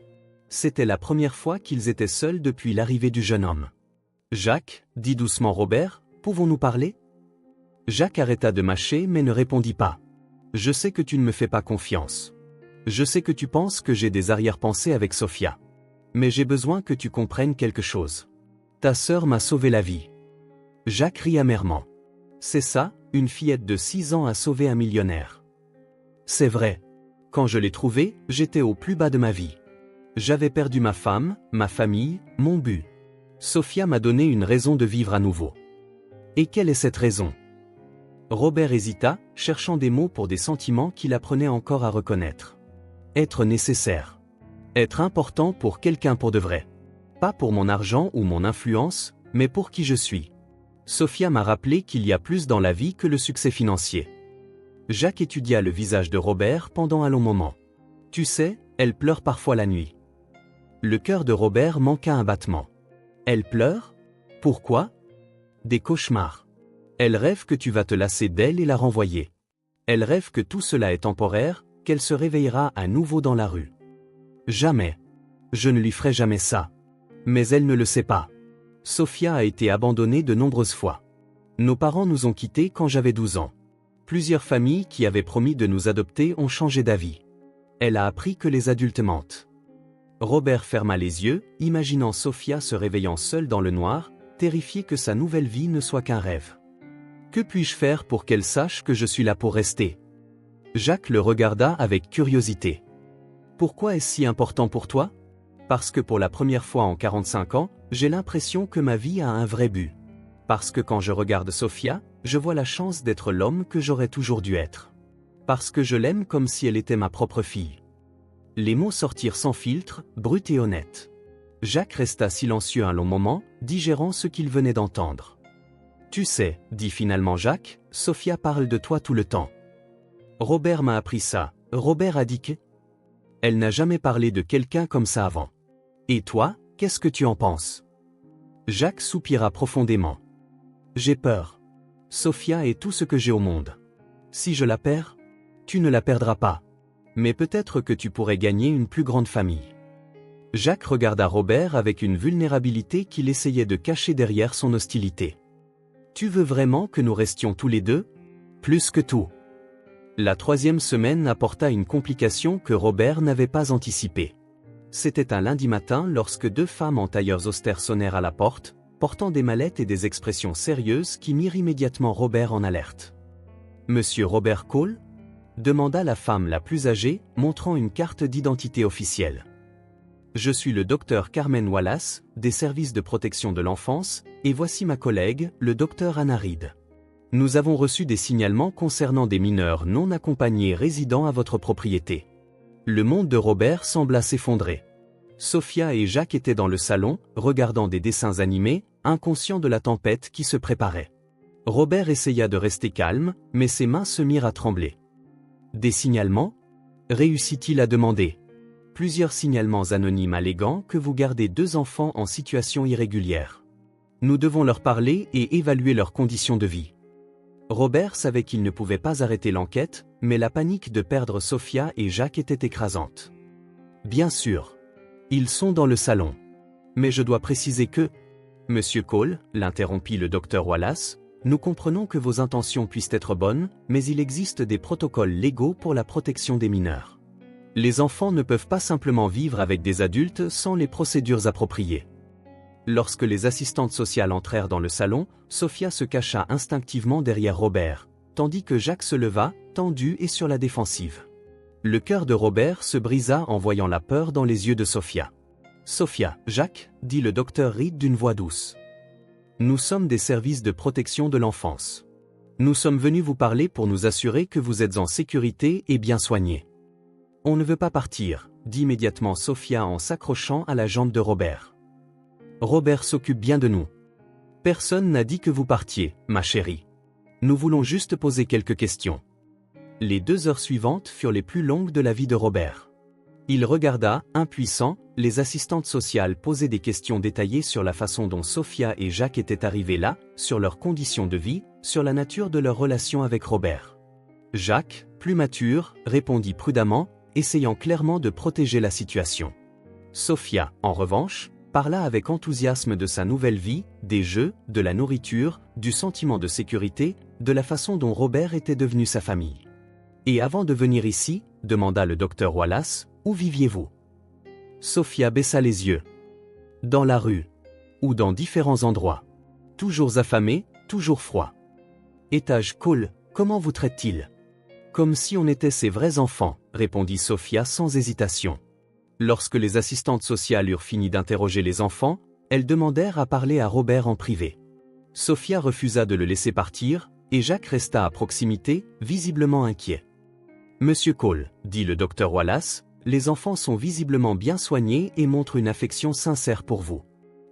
Speaker 1: C'était la première fois qu'ils étaient seuls depuis l'arrivée du jeune homme. Jacques, dit doucement Robert, pouvons-nous parler? Jacques arrêta de mâcher mais ne répondit pas. Je sais que tu ne me fais pas confiance. Je sais que tu penses que j'ai des arrière-pensées avec Sophia. Mais j'ai besoin que tu comprennes quelque chose. Ta sœur m'a sauvé la vie. Jacques rit amèrement. C'est ça, une fillette de 6 ans a sauvé un millionnaire. C'est vrai. Quand je l'ai trouvée, j'étais au plus bas de ma vie. J'avais perdu ma femme, ma famille, mon but. Sophia m'a donné une raison de vivre à nouveau. Et quelle est cette raison? Robert hésita, cherchant des mots pour des sentiments qu'il apprenait encore à reconnaître. Être nécessaire. Être important pour quelqu'un pour de vrai. Pas pour mon argent ou mon influence, mais pour qui je suis. Sophia m'a rappelé qu'il y a plus dans la vie que le succès financier. Jacques étudia le visage de Robert pendant un long moment. Tu sais, elle pleure parfois la nuit. Le cœur de Robert manqua un battement. Elle pleure? Pourquoi? Des cauchemars. Elle rêve que tu vas te lasser d'elle et la renvoyer. Elle rêve que tout cela est temporaire, qu'elle se réveillera à nouveau dans la rue. Jamais. Je ne lui ferai jamais ça. Mais elle ne le sait pas. Sophia a été abandonnée de nombreuses fois. Nos parents nous ont quittés quand j'avais 12 ans. Plusieurs familles qui avaient promis de nous adopter ont changé d'avis. Elle a appris que les adultes mentent. Robert ferma les yeux, imaginant Sophia se réveillant seule dans le noir, terrifiée que sa nouvelle vie ne soit qu'un rêve. Que puis-je faire pour qu'elle sache que je suis là pour rester? Jacques le regarda avec curiosité. Pourquoi est-ce si important pour toi? Parce que pour la première fois en 45 ans, j'ai l'impression que ma vie a un vrai but. Parce que quand je regarde Sophia, je vois la chance d'être l'homme que j'aurais toujours dû être. Parce que je l'aime comme si elle était ma propre fille. Les mots sortirent sans filtre, bruts et honnêtes. Jacques resta silencieux un long moment, digérant ce qu'il venait d'entendre. Tu sais, dit finalement Jacques, Sophia parle de toi tout le temps. Robert m'a appris ça. Robert a dit que... Elle n'a jamais parlé de quelqu'un comme ça avant. Et toi, qu'est-ce que tu en penses? Jacques soupira profondément. J'ai peur. Sophia est tout ce que j'ai au monde. Si je la perds, tu ne la perdras pas. Mais peut-être que tu pourrais gagner une plus grande famille. Jacques regarda Robert avec une vulnérabilité qu'il essayait de cacher derrière son hostilité. Tu veux vraiment que nous restions tous les deux? Plus que tout. La 3e semaine apporta une complication que Robert n'avait pas anticipée. C'était un lundi matin lorsque 2 femmes en tailleurs austères sonnèrent à la porte, portant des mallettes et des expressions sérieuses qui mirent immédiatement Robert en alerte. « Monsieur Robert Cole ?» demanda la femme la plus âgée, montrant une carte d'identité officielle. « Je suis le docteur Carmen Wallace, des services de protection de l'enfance, et voici ma collègue, le docteur Anna Reed. Nous avons reçu des signalements concernant des mineurs non accompagnés résidant à votre propriété. » Le monde de Robert sembla s'effondrer. Sophia et Jacques étaient dans le salon, regardant des dessins animés, inconscients de la tempête qui se préparait. Robert essaya de rester calme, mais ses mains se mirent à trembler. « Des signalements ?» réussit-il à demander. « Plusieurs signalements anonymes alléguant que vous gardez 2 enfants en situation irrégulière. Nous devons leur parler et évaluer leurs conditions de vie. » Robert savait qu'il ne pouvait pas arrêter l'enquête, mais la panique de perdre Sophia et Jacques était écrasante. « Bien sûr. Ils sont dans le salon. Mais je dois préciser que... » Monsieur Cole, l'interrompit le docteur Wallace, « nous comprenons que vos intentions puissent être bonnes, mais il existe des protocoles légaux pour la protection des mineurs. Les enfants ne peuvent pas simplement vivre avec des adultes sans les procédures appropriées. » Lorsque les assistantes sociales entrèrent dans le salon, Sophia se cacha instinctivement derrière Robert, tandis que Jacques se leva, tendu et sur la défensive. Le cœur de Robert se brisa en voyant la peur dans les yeux de Sophia. « Sophia, Jacques, dit le docteur Reed d'une voix douce. Nous sommes des services de protection de l'enfance. Nous sommes venus vous parler pour nous assurer que vous êtes en sécurité et bien soignés. On ne veut pas partir, dit immédiatement Sophia en s'accrochant à la jambe de Robert. Robert s'occupe bien de nous. Personne n'a dit que vous partiez, ma chérie. Nous voulons juste poser quelques questions. Les 2 heures suivantes furent les plus longues de la vie de Robert. Il regarda, impuissant, les assistantes sociales poser des questions détaillées sur la façon dont Sophia et Jacques étaient arrivés là, sur leurs conditions de vie, sur la nature de leur relation avec Robert. Jacques, plus mature, répondit prudemment, essayant clairement de protéger la situation. Sophia, en revanche, parla avec enthousiasme de sa nouvelle vie, des jeux, de la nourriture, du sentiment de sécurité, de la façon dont Robert était devenu sa famille. « Et avant de venir ici, demanda le docteur Wallace, où viviez-vous » Sophia baissa les yeux. « Dans la rue. Ou dans différents endroits. Toujours affamé, toujours froid. Étage Cole, comment vous traite-t-il » Comme si on était ses vrais enfants, répondit Sophia sans hésitation. Lorsque les assistantes sociales eurent fini d'interroger les enfants, elles demandèrent à parler à Robert en privé. Sophia refusa de le laisser partir, et Jacques resta à proximité, visiblement inquiet. « Monsieur Cole, dit le docteur Wallace, les enfants sont visiblement bien soignés et montrent une affection sincère pour vous.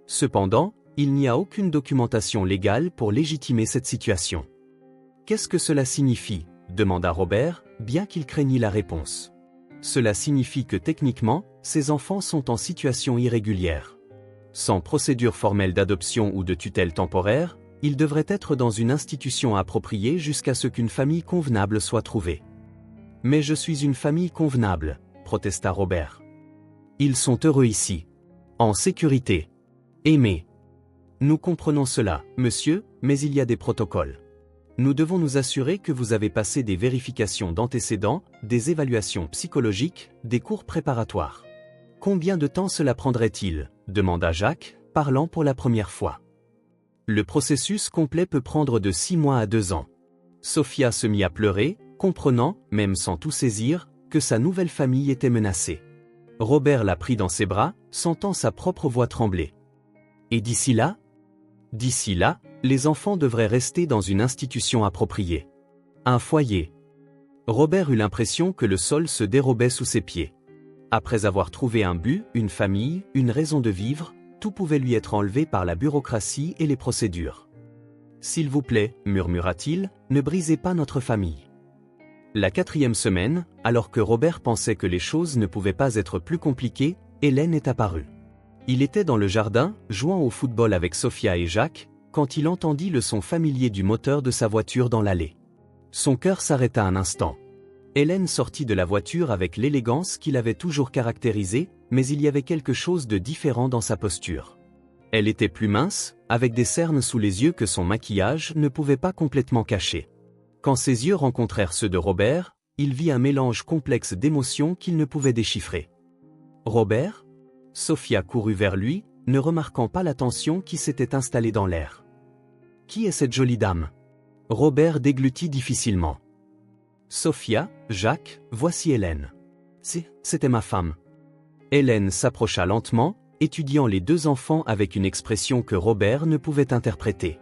Speaker 1: Cependant, il n'y a aucune documentation légale pour légitimer cette situation. »« Qu'est-ce que cela signifie ?» demanda Robert, bien qu'il craignît la réponse. « Cela signifie que techniquement, ces enfants sont en situation irrégulière. Sans procédure formelle d'adoption ou de tutelle temporaire, ils devraient être dans une institution appropriée jusqu'à ce qu'une famille convenable soit trouvée. »« Mais je suis une famille convenable, » protesta Robert. « Ils sont heureux ici. En sécurité. Aimés. Nous comprenons cela, monsieur, mais il y a des protocoles. Nous devons nous assurer que vous avez passé des vérifications d'antécédents, des évaluations psychologiques, des cours préparatoires. »« Combien de temps cela prendrait-il » demanda Jacques, parlant pour la première fois. « Le processus complet peut prendre de 6 mois à 2 ans. » Sophia se mit à pleurer, comprenant, même sans tout saisir, que sa nouvelle famille était menacée. Robert la prit dans ses bras, sentant sa propre voix trembler. « Et d'ici là » ? « D'ici là, les enfants devraient rester dans une institution appropriée. Un foyer. » Robert eut l'impression que le sol se dérobait sous ses pieds. Après avoir trouvé un but, une famille, une raison de vivre, tout pouvait lui être enlevé par la bureaucratie et les procédures. « S'il vous plaît, murmura-t-il, ne brisez pas notre famille. » La 4e semaine, alors que Robert pensait que les choses ne pouvaient pas être plus compliquées, Hélène est apparue. Il était dans le jardin, jouant au football avec Sophia et Jacques, quand il entendit le son familier du moteur de sa voiture dans l'allée. Son cœur s'arrêta un instant. Hélène sortit de la voiture avec l'élégance qui l'avait toujours caractérisée, mais il y avait quelque chose de différent dans sa posture. Elle était plus mince, avec des cernes sous les yeux que son maquillage ne pouvait pas complètement cacher. Quand ses yeux rencontrèrent ceux de Robert, il vit un mélange complexe d'émotions qu'il ne pouvait déchiffrer. « Robert ?» Sophia courut vers lui, ne remarquant pas la tension qui s'était installée dans l'air. « Qui est cette jolie dame ?» Robert déglutit difficilement. « Sophia, Jacques, voici Hélène. »« C'était ma femme. » Hélène s'approcha lentement, étudiant les 2 enfants avec une expression que Robert ne pouvait interpréter.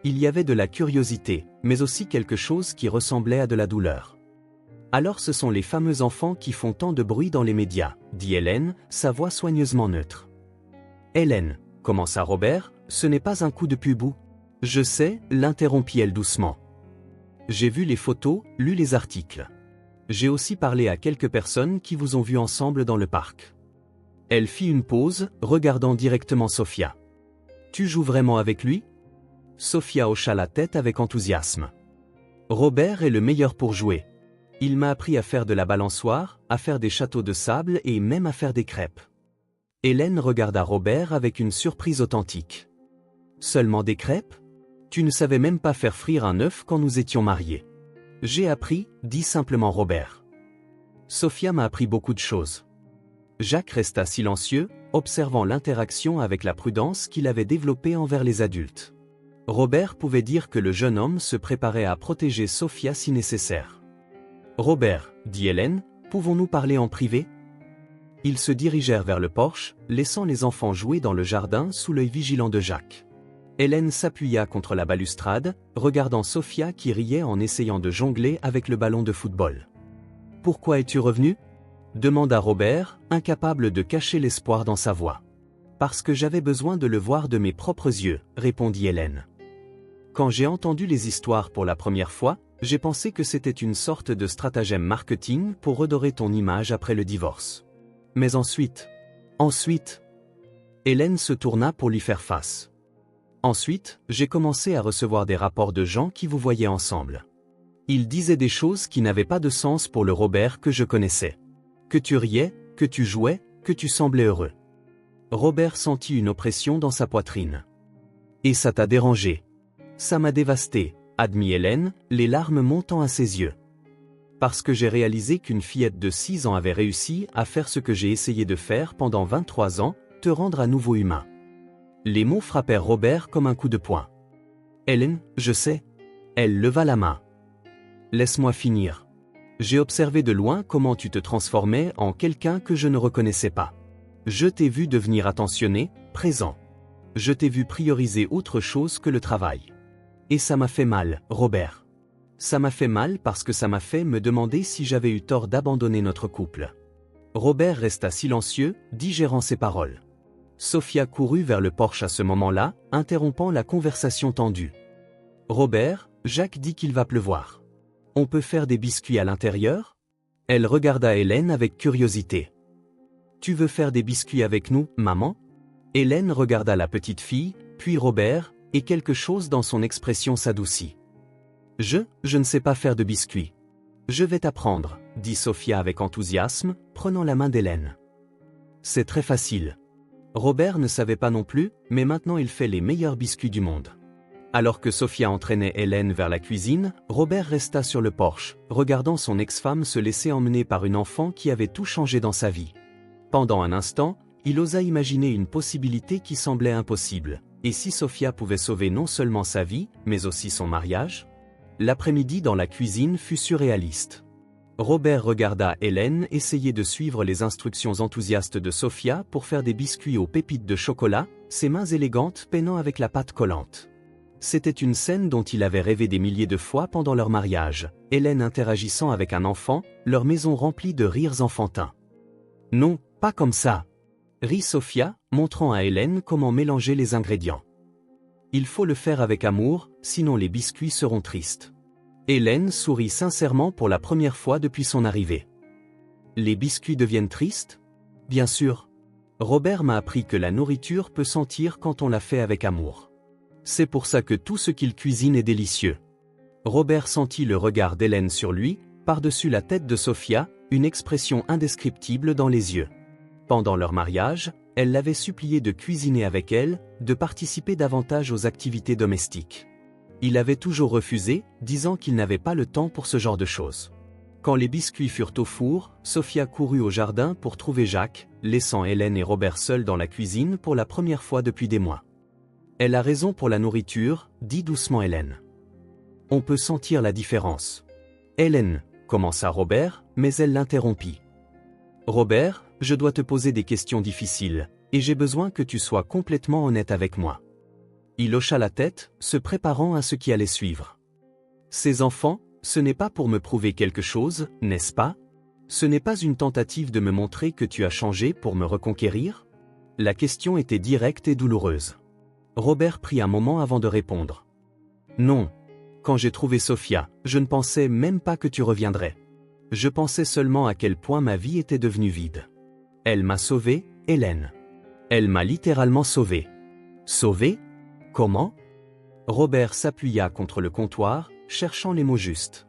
Speaker 1: Il y avait de la curiosité, mais aussi quelque chose qui ressemblait à de la douleur. « Alors ce sont les fameux enfants qui font tant de bruit dans les médias, » dit Hélène, sa voix soigneusement neutre. « Hélène, » commença Robert, « ce n'est pas un coup de pub ou... » « Je sais, » l'interrompit-elle doucement. « J'ai vu les photos, lu les articles. J'ai aussi parlé à quelques personnes qui vous ont vu ensemble dans le parc. » Elle fit une pause, regardant directement Sophia. « Tu joues vraiment avec lui ?» Sophia hocha la tête avec enthousiasme. « Robert est le meilleur pour jouer. Il m'a appris à faire de la balançoire, à faire des châteaux de sable et même à faire des crêpes. » Hélène regarda Robert avec une surprise authentique. « Seulement des crêpes ? Tu ne savais même pas faire frire un œuf quand nous étions mariés. »« J'ai appris, » dit simplement Robert. « Sophia m'a appris beaucoup de choses. » Jacques resta silencieux, observant l'interaction avec la prudence qu'il avait développée envers les adultes. Robert pouvait dire que le jeune homme se préparait à protéger Sophia si nécessaire. « Robert, » dit Hélène, « pouvons-nous parler en privé ?» Ils se dirigèrent vers le porche, laissant les enfants jouer dans le jardin sous l'œil vigilant de Jacques. Hélène s'appuya contre la balustrade, regardant Sophia qui riait en essayant de jongler avec le ballon de football. « Pourquoi es-tu revenu » demanda Robert, incapable de cacher l'espoir dans sa voix. Parce que j'avais besoin de le voir de mes propres yeux, répondit Hélène. Quand j'ai entendu les histoires pour la première fois, j'ai pensé que c'était une sorte de stratagème marketing pour redorer ton image après le divorce. Mais ensuite, Hélène se tourna pour lui faire face. Ensuite, j'ai commencé à recevoir des rapports de gens qui vous voyaient ensemble. Ils disaient des choses qui n'avaient pas de sens pour le Robert que je connaissais. Que tu riais, que tu jouais, que tu semblais heureux. Robert sentit une oppression dans sa poitrine. Et ça t'a dérangé. Ça m'a dévasté, admit Hélène, les larmes montant à ses yeux. Parce que j'ai réalisé qu'une fillette de 6 ans avait réussi à faire ce que j'ai essayé de faire pendant 23 ans, te rendre à nouveau humain. Les mots frappèrent Robert comme un coup de poing. Hélène, je sais. Elle leva la main. Laisse-moi finir. J'ai observé de loin comment tu te transformais en quelqu'un que je ne reconnaissais pas. Je t'ai vu devenir attentionné, présent. Je t'ai vu prioriser autre chose que le travail. Et ça m'a fait mal, Robert. Ça m'a fait mal parce que ça m'a fait me demander si j'avais eu tort d'abandonner notre couple. Robert resta silencieux, digérant ses paroles. Sophia courut vers le porche à ce moment-là, interrompant la conversation tendue. Robert, Jacques dit qu'il va pleuvoir. On peut faire des biscuits à l'intérieur? Elle regarda Hélène avec curiosité. Tu veux faire des biscuits avec nous, maman? Hélène regarda la petite fille, puis Robert, et quelque chose dans son expression s'adoucit. Je ne sais pas faire de biscuits. Je vais t'apprendre, dit Sophia avec enthousiasme, prenant la main d'Hélène. C'est très facile. Robert ne savait pas non plus, mais maintenant il fait les meilleurs biscuits du monde. Alors que Sophia entraînait Hélène vers la cuisine, Robert resta sur le porche, regardant son ex-femme se laisser emmener par une enfant qui avait tout changé dans sa vie. Pendant un instant, il osa imaginer une possibilité qui semblait impossible. Et si Sophia pouvait sauver non seulement sa vie, mais aussi son mariage? L'après-midi dans la cuisine fut surréaliste. Robert regarda Hélène essayer de suivre les instructions enthousiastes de Sophia pour faire des biscuits aux pépites de chocolat, ses mains élégantes peinant avec la pâte collante. C'était une scène dont il avait rêvé des milliers de fois pendant leur mariage, Hélène interagissant avec un enfant, leur maison remplie de rires enfantins. Non, pas comme ça, rit Sophia, montrant à Hélène comment mélanger les ingrédients. Il faut le faire avec amour, sinon les biscuits seront tristes. Hélène sourit sincèrement pour la première fois depuis son arrivée. Les biscuits deviennent tristes? Bien sûr. Robert m'a appris que la nourriture peut sentir quand on la fait avec amour. C'est pour ça que tout ce qu'il cuisine est délicieux. Robert sentit le regard d'Hélène sur lui, par-dessus la tête de Sophia, une expression indescriptible dans les yeux. Pendant leur mariage, elle l'avait supplié de cuisiner avec elle, de participer davantage aux activités domestiques. Il avait toujours refusé, disant qu'il n'avait pas le temps pour ce genre de choses. Quand les biscuits furent au four, Sophia courut au jardin pour trouver Jacques, laissant Hélène et Robert seuls dans la cuisine pour la première fois depuis des mois. Elle a raison pour la nourriture, dit doucement Hélène. On peut sentir la différence. Hélène, commença Robert, mais elle l'interrompit. Robert, je dois te poser des questions difficiles, et j'ai besoin que tu sois complètement honnête avec moi. Il hocha la tête, se préparant à ce qui allait suivre. Ces enfants, ce n'est pas pour me prouver quelque chose, n'est-ce pas? Ce n'est pas une tentative de me montrer que tu as changé pour me reconquérir? La question était directe et douloureuse. Robert prit un moment avant de répondre. Non. Quand j'ai trouvé Sophia, je ne pensais même pas que tu reviendrais. Je pensais seulement à quel point ma vie était devenue vide. Elle m'a sauvé, Hélène. Elle m'a littéralement sauvé. Sauvé? Comment? Robert s'appuya contre le comptoir, cherchant les mots justes.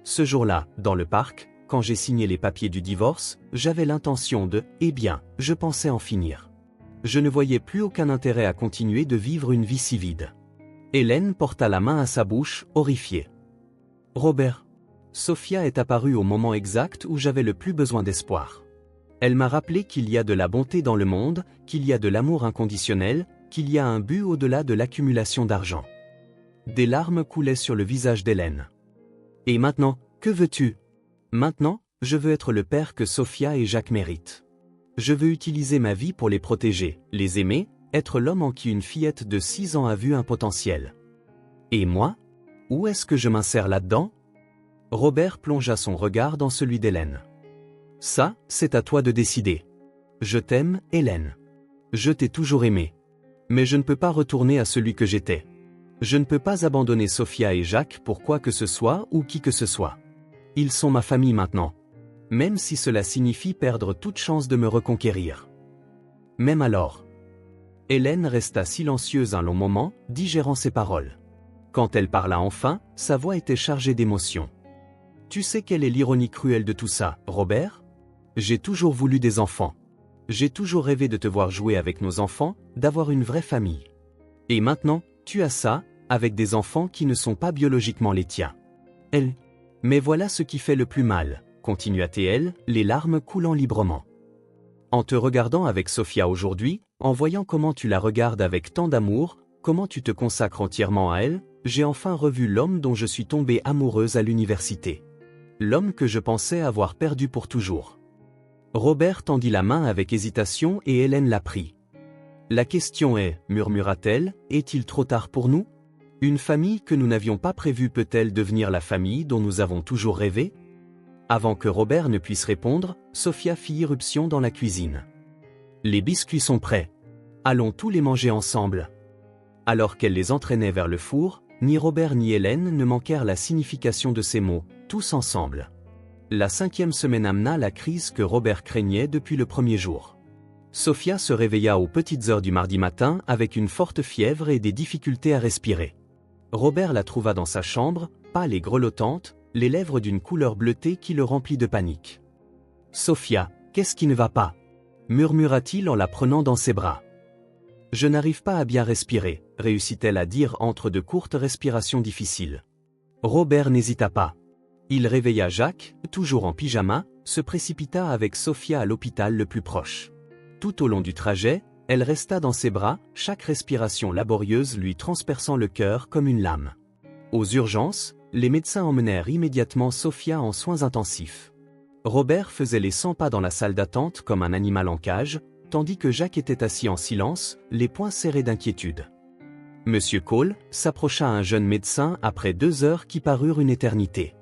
Speaker 1: Ce jour-là, dans le parc, quand j'ai signé les papiers du divorce, j'avais l'intention de, je pensais en finir. Je ne voyais plus aucun intérêt à continuer de vivre une vie si vide. Hélène porta la main à sa bouche, horrifiée. Robert. Sophia est apparue au moment exact où j'avais le plus besoin d'espoir. Elle m'a rappelé qu'il y a de la bonté dans le monde, qu'il y a de l'amour inconditionnel, qu'il y a un but au-delà de l'accumulation d'argent. Des larmes coulaient sur le visage d'Hélène. Et maintenant, que veux-tu? Maintenant, je veux être le père que Sophia et Jacques méritent. Je veux utiliser ma vie pour les protéger, les aimer, être l'homme en qui une fillette de 6 ans a vu un potentiel. Et moi? Où est-ce que je m'insère là-dedans? Robert plongea son regard dans celui d'Hélène. Ça, c'est à toi de décider. Je t'aime, Hélène. Je t'ai toujours aimé. Mais je ne peux pas retourner à celui que j'étais. Je ne peux pas abandonner Sophia et Jacques pour quoi que ce soit ou qui que ce soit. Ils sont ma famille maintenant. Même si cela signifie perdre toute chance de me reconquérir. Même alors. Hélène resta silencieuse un long moment, digérant ses paroles. Quand elle parla enfin, sa voix était chargée d'émotion. Tu sais quelle est l'ironie cruelle de tout ça, Robert? J'ai toujours voulu des enfants. J'ai toujours rêvé de te voir jouer avec nos enfants, d'avoir une vraie famille. Et maintenant, tu as ça, avec des enfants qui ne sont pas biologiquement les tiens. Elle. Mais voilà ce qui fait le plus mal, continua-t-elle, les larmes coulant librement. En te regardant avec Sophia aujourd'hui, en voyant comment tu la regardes avec tant d'amour, comment tu te consacres entièrement à elle, j'ai enfin revu l'homme dont je suis tombée amoureuse à l'université. L'homme que je pensais avoir perdu pour toujours. Robert tendit la main avec hésitation et Hélène la prit. La question est, murmura-t-elle, est-il trop tard pour nous? Une famille que nous n'avions pas prévue peut-elle devenir la famille dont nous avons toujours rêvé? Avant que Robert ne puisse répondre, Sophia fit irruption dans la cuisine. Les biscuits sont prêts. Allons tous les manger ensemble. Alors qu'elle les entraînait vers le four, ni Robert ni Hélène ne manquèrent la signification de ces mots, tous ensemble. La 5e semaine amena la crise que Robert craignait depuis le premier jour. Sophia se réveilla aux petites heures du mardi matin avec une forte fièvre et des difficultés à respirer. Robert la trouva dans sa chambre, pâle et grelottante, les lèvres d'une couleur bleutée qui le remplit de panique. « Sophia, qu'est-ce qui ne va pas » murmura-t-il en la prenant dans ses bras. « Je n'arrive pas à bien respirer », réussit-elle à dire entre de courtes respirations difficiles. Robert n'hésita pas. Il réveilla Jacques, toujours en pyjama, se précipita avec Sophia à l'hôpital le plus proche. Tout au long du trajet, elle resta dans ses bras, chaque respiration laborieuse lui transperçant le cœur comme une lame. Aux urgences, les médecins emmenèrent immédiatement Sophia en soins intensifs. Robert faisait les 100 pas dans la salle d'attente comme un animal en cage, tandis que Jacques était assis en silence, les poings serrés d'inquiétude. Monsieur Cole s'approcha un jeune médecin après 2 heures qui parurent une éternité.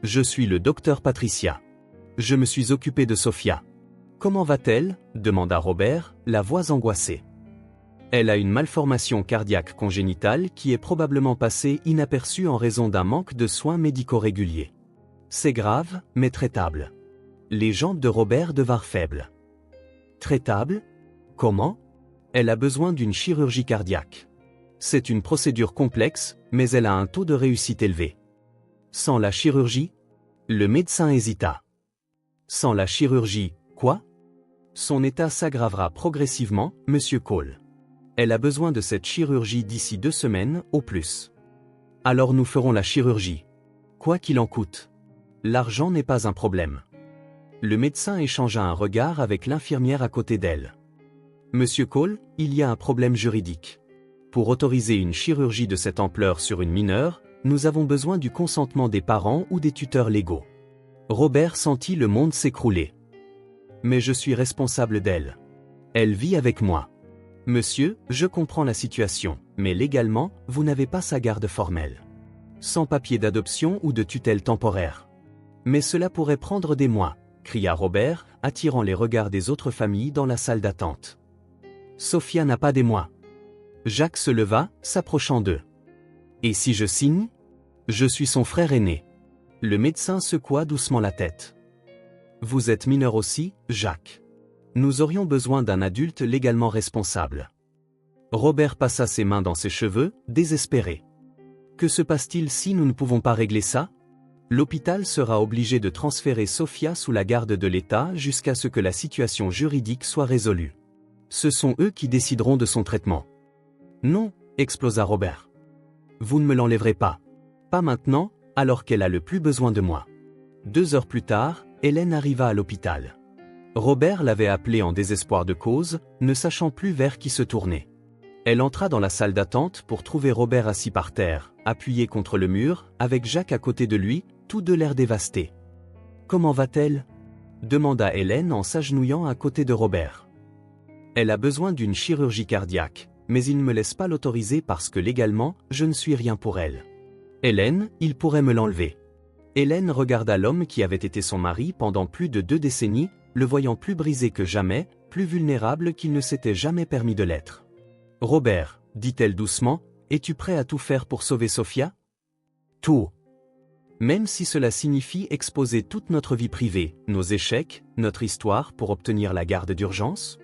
Speaker 1: « Je suis le docteur Patricia. Je me suis occupé de Sophia. Comment va-t-elle » demanda Robert, la voix angoissée. « Elle a une malformation cardiaque congénitale qui est probablement passée inaperçue en raison d'un manque de soins médicaux réguliers. C'est grave, mais traitable. » Les jambes de Robert devinrent faibles. « Traitable ? Comment ? Elle a besoin d'une chirurgie cardiaque. C'est une procédure complexe, mais elle a un taux de réussite élevé. Sans la chirurgie ? » Le médecin hésita. Sans la chirurgie, quoi ? Son état s'aggravera progressivement, monsieur Cole. Elle a besoin de cette chirurgie d'ici 2 semaines, au plus. Alors nous ferons la chirurgie. Quoi qu'il en coûte. L'argent n'est pas un problème. Le médecin échangea un regard avec l'infirmière à côté d'elle. Monsieur Cole, il y a un problème juridique. Pour autoriser une chirurgie de cette ampleur sur une mineure, nous avons besoin du consentement des parents ou des tuteurs légaux. Robert sentit le monde s'écrouler. Mais je suis responsable d'elle. Elle vit avec moi. Monsieur, je comprends la situation, mais légalement, vous n'avez pas sa garde formelle. Sans papier d'adoption ou de tutelle temporaire. Mais cela pourrait prendre des mois, cria Robert, attirant les regards des autres familles dans la salle d'attente. Sophia n'a pas des mois. Jacques se leva, s'approchant d'eux. Et si je signe ? Je suis son frère aîné. Le médecin secoua doucement la tête. Vous êtes mineur aussi, Jacques. Nous aurions besoin d'un adulte légalement responsable. Robert passa ses mains dans ses cheveux, désespéré. Que se passe-t-il si nous ne pouvons pas régler ça ? L'hôpital sera obligé de transférer Sophia sous la garde de l'État jusqu'à ce que la situation juridique soit résolue. Ce sont eux qui décideront de son traitement. Non, explosa Robert. Vous ne me l'enlèverez pas. Pas maintenant, alors qu'elle a le plus besoin de moi. 2 heures plus tard, Hélène arriva à l'hôpital. Robert l'avait appelée en désespoir de cause, ne sachant plus vers qui se tourner. Elle entra dans la salle d'attente pour trouver Robert assis par terre, appuyé contre le mur, avec Jacques à côté de lui, tous deux l'air dévastés. « Comment va-t-elle » demanda Hélène en s'agenouillant à côté de Robert. « Elle a besoin d'une chirurgie cardiaque, mais il ne me laisse pas l'autoriser parce que légalement, je ne suis rien pour elle. Hélène, il pourrait me l'enlever. Hélène regarda l'homme qui avait été son mari pendant plus de 2 décennies, le voyant plus brisé que jamais, plus vulnérable qu'il ne s'était jamais permis de l'être. « Robert, dit-elle doucement, es-tu prêt à tout faire pour sauver Sophia ? Tout. Même si cela signifie exposer toute notre vie privée, nos échecs, notre histoire pour obtenir la garde d'urgence ?»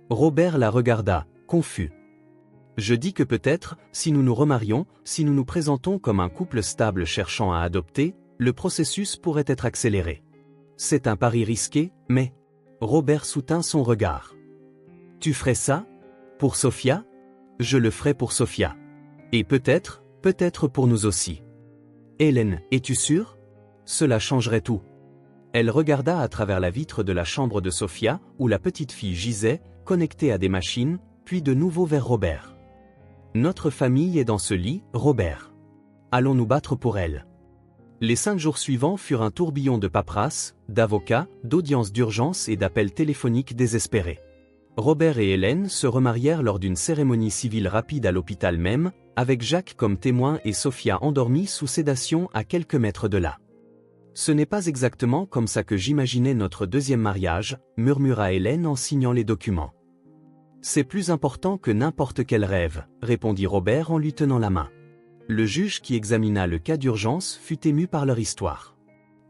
Speaker 1: Robert la regarda, confus. « Je dis que peut-être, si nous nous remarions, si nous nous présentons comme un couple stable cherchant à adopter, le processus pourrait être accéléré. C'est un pari risqué, mais... » Robert soutint son regard. « Tu ferais ça ? Pour Sophia ? Je le ferai pour Sophia. Et peut-être pour nous aussi. Hélène, es-tu sûre ? Cela changerait tout. » Elle regarda à travers la vitre de la chambre de Sophia, où la petite fille gisait, connectée à des machines, puis de nouveau vers Robert. « Notre famille est dans ce lit, Robert. Allons nous battre pour elle. » Les 5 jours suivants furent un tourbillon de paperasse, d'avocats, d'audiences d'urgence et d'appels téléphoniques désespérés. Robert et Hélène se remarièrent lors d'une cérémonie civile rapide à l'hôpital même, avec Jacques comme témoin et Sophia endormie sous sédation à quelques mètres de là. « Ce n'est pas exactement comme ça que j'imaginais notre deuxième mariage, » murmura Hélène en signant les documents. « C'est plus important que n'importe quel rêve, » répondit Robert en lui tenant la main. Le juge qui examina le cas d'urgence fut ému par leur histoire.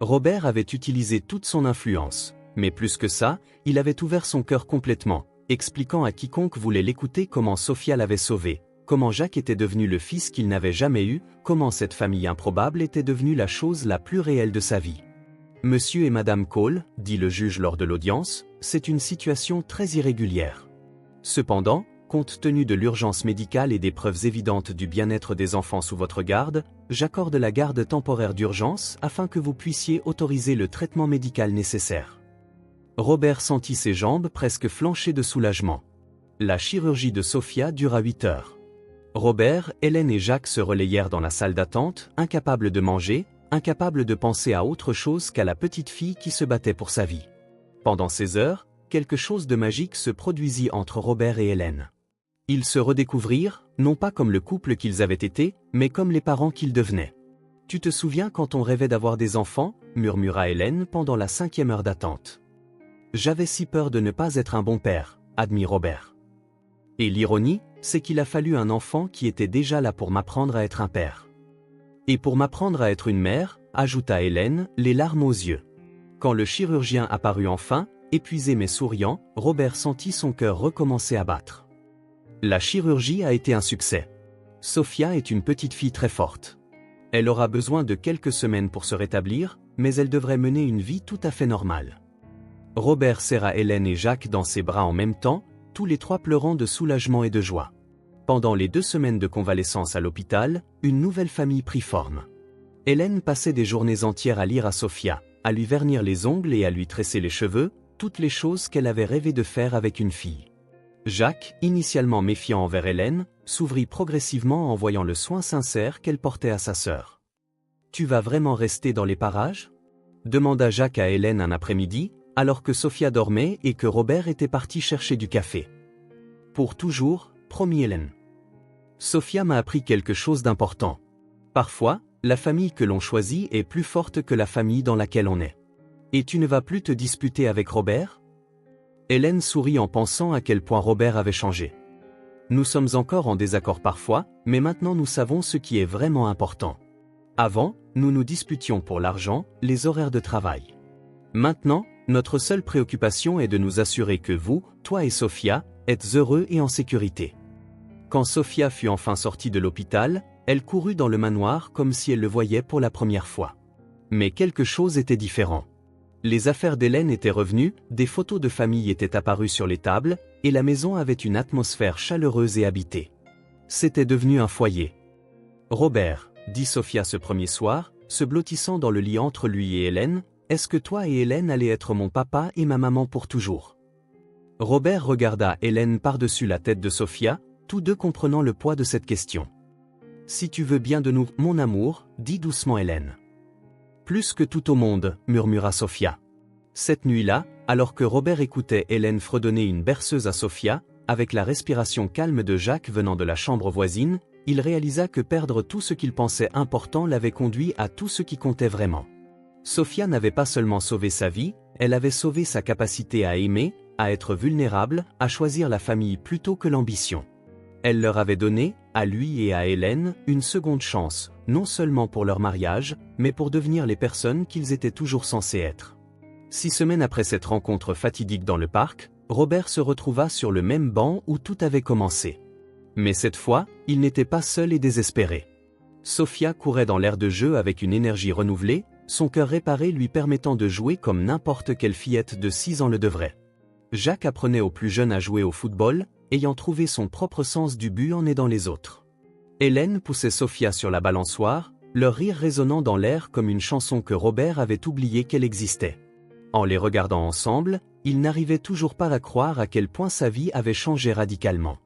Speaker 1: Robert avait utilisé toute son influence, mais plus que ça, il avait ouvert son cœur complètement, expliquant à quiconque voulait l'écouter comment Sophia l'avait sauvé, comment Jacques était devenu le fils qu'il n'avait jamais eu, comment cette famille improbable était devenue la chose la plus réelle de sa vie. « Monsieur et Madame Cole, dit le juge lors de l'audience, c'est une situation très irrégulière. Cependant, compte tenu de l'urgence médicale et des preuves évidentes du bien-être des enfants sous votre garde, j'accorde la garde temporaire d'urgence afin que vous puissiez autoriser le traitement médical nécessaire. » Robert sentit ses jambes presque flancher de soulagement. La chirurgie de Sophia dura 8 heures. Robert, Hélène et Jacques se relayèrent dans la salle d'attente, incapables de manger, incapables de penser à autre chose qu'à la petite fille qui se battait pour sa vie. Pendant ces heures, quelque chose de magique se produisit entre Robert et Hélène. Ils se redécouvrirent, non pas comme le couple qu'ils avaient été, mais comme les parents qu'ils devenaient. « Tu te souviens quand on rêvait d'avoir des enfants ?» murmura Hélène pendant la 5e heure d'attente. « J'avais si peur de ne pas être un bon père, » admit Robert. « Et l'ironie, c'est qu'il a fallu un enfant qui était déjà là pour m'apprendre à être un père. Et pour m'apprendre à être une mère, » ajouta Hélène, les larmes aux yeux. Quand le chirurgien apparut enfin, épuisé mais souriant, Robert sentit son cœur recommencer à battre. La chirurgie a été un succès. Sophia est une petite fille très forte. Elle aura besoin de quelques semaines pour se rétablir, mais elle devrait mener une vie tout à fait normale. Robert serra Hélène et Jacques dans ses bras en même temps, tous les 3 pleurant de soulagement et de joie. Pendant les 2 semaines de convalescence à l'hôpital, une nouvelle famille prit forme. Hélène passait des journées entières à lire à Sophia, à lui vernir les ongles et à lui tresser les cheveux, toutes les choses qu'elle avait rêvé de faire avec une fille. Jacques, initialement méfiant envers Hélène, s'ouvrit progressivement en voyant le soin sincère qu'elle portait à sa sœur. « Tu vas vraiment rester dans les parages ?» demanda Jacques à Hélène un après-midi, alors que Sophia dormait et que Robert était parti chercher du café. « Pour toujours, promit Hélène. Sophia m'a appris quelque chose d'important. Parfois, la famille que l'on choisit est plus forte que la famille dans laquelle on est. Et tu ne vas plus te disputer avec Robert ? » Hélène sourit en pensant à quel point Robert avait changé. « Nous sommes encore en désaccord parfois, mais maintenant nous savons ce qui est vraiment important. Avant, nous nous disputions pour l'argent, les horaires de travail. Maintenant, notre seule préoccupation est de nous assurer que vous, toi et Sophia, êtes heureux et en sécurité. » Quand Sophia fut enfin sortie de l'hôpital, elle courut dans le manoir comme si elle le voyait pour la première fois. Mais quelque chose était différent. Les affaires d'Hélène étaient revenues, des photos de famille étaient apparues sur les tables, et la maison avait une atmosphère chaleureuse et habitée. C'était devenu un foyer. « Robert, » dit Sophia ce premier soir, se blottissant dans le lit entre lui et Hélène, « est-ce que toi et Hélène allez être mon papa et ma maman pour toujours ?» Robert regarda Hélène par-dessus la tête de Sophia, tous deux comprenant le poids de cette question. « Si tu veux bien de nous, mon amour, » dit doucement Hélène. « Plus que tout au monde, » murmura Sophia. Cette nuit-là, alors que Robert écoutait Hélène fredonner une berceuse à Sophia, avec la respiration calme de Jacques venant de la chambre voisine, il réalisa que perdre tout ce qu'il pensait important l'avait conduit à tout ce qui comptait vraiment. Sophia n'avait pas seulement sauvé sa vie, elle avait sauvé sa capacité à aimer, à être vulnérable, à choisir la famille plutôt que l'ambition. Elle leur avait donné, à lui et à Hélène, une seconde chance, non seulement pour leur mariage, mais pour devenir les personnes qu'ils étaient toujours censés être. 6 semaines après cette rencontre fatidique dans le parc, Robert se retrouva sur le même banc où tout avait commencé. Mais cette fois, il n'était pas seul et désespéré. Sophia courait dans l'aire de jeu avec une énergie renouvelée, son cœur réparé lui permettant de jouer comme n'importe quelle fillette de 6 ans le devrait. Jacques apprenait aux plus jeunes à jouer au football, ayant trouvé son propre sens du but en aidant les autres. Hélène poussait Sophia sur la balançoire, leur rire résonnant dans l'air comme une chanson que Robert avait oublié qu'elle existait. En les regardant ensemble, il n'arrivait toujours pas à croire à quel point sa vie avait changé radicalement.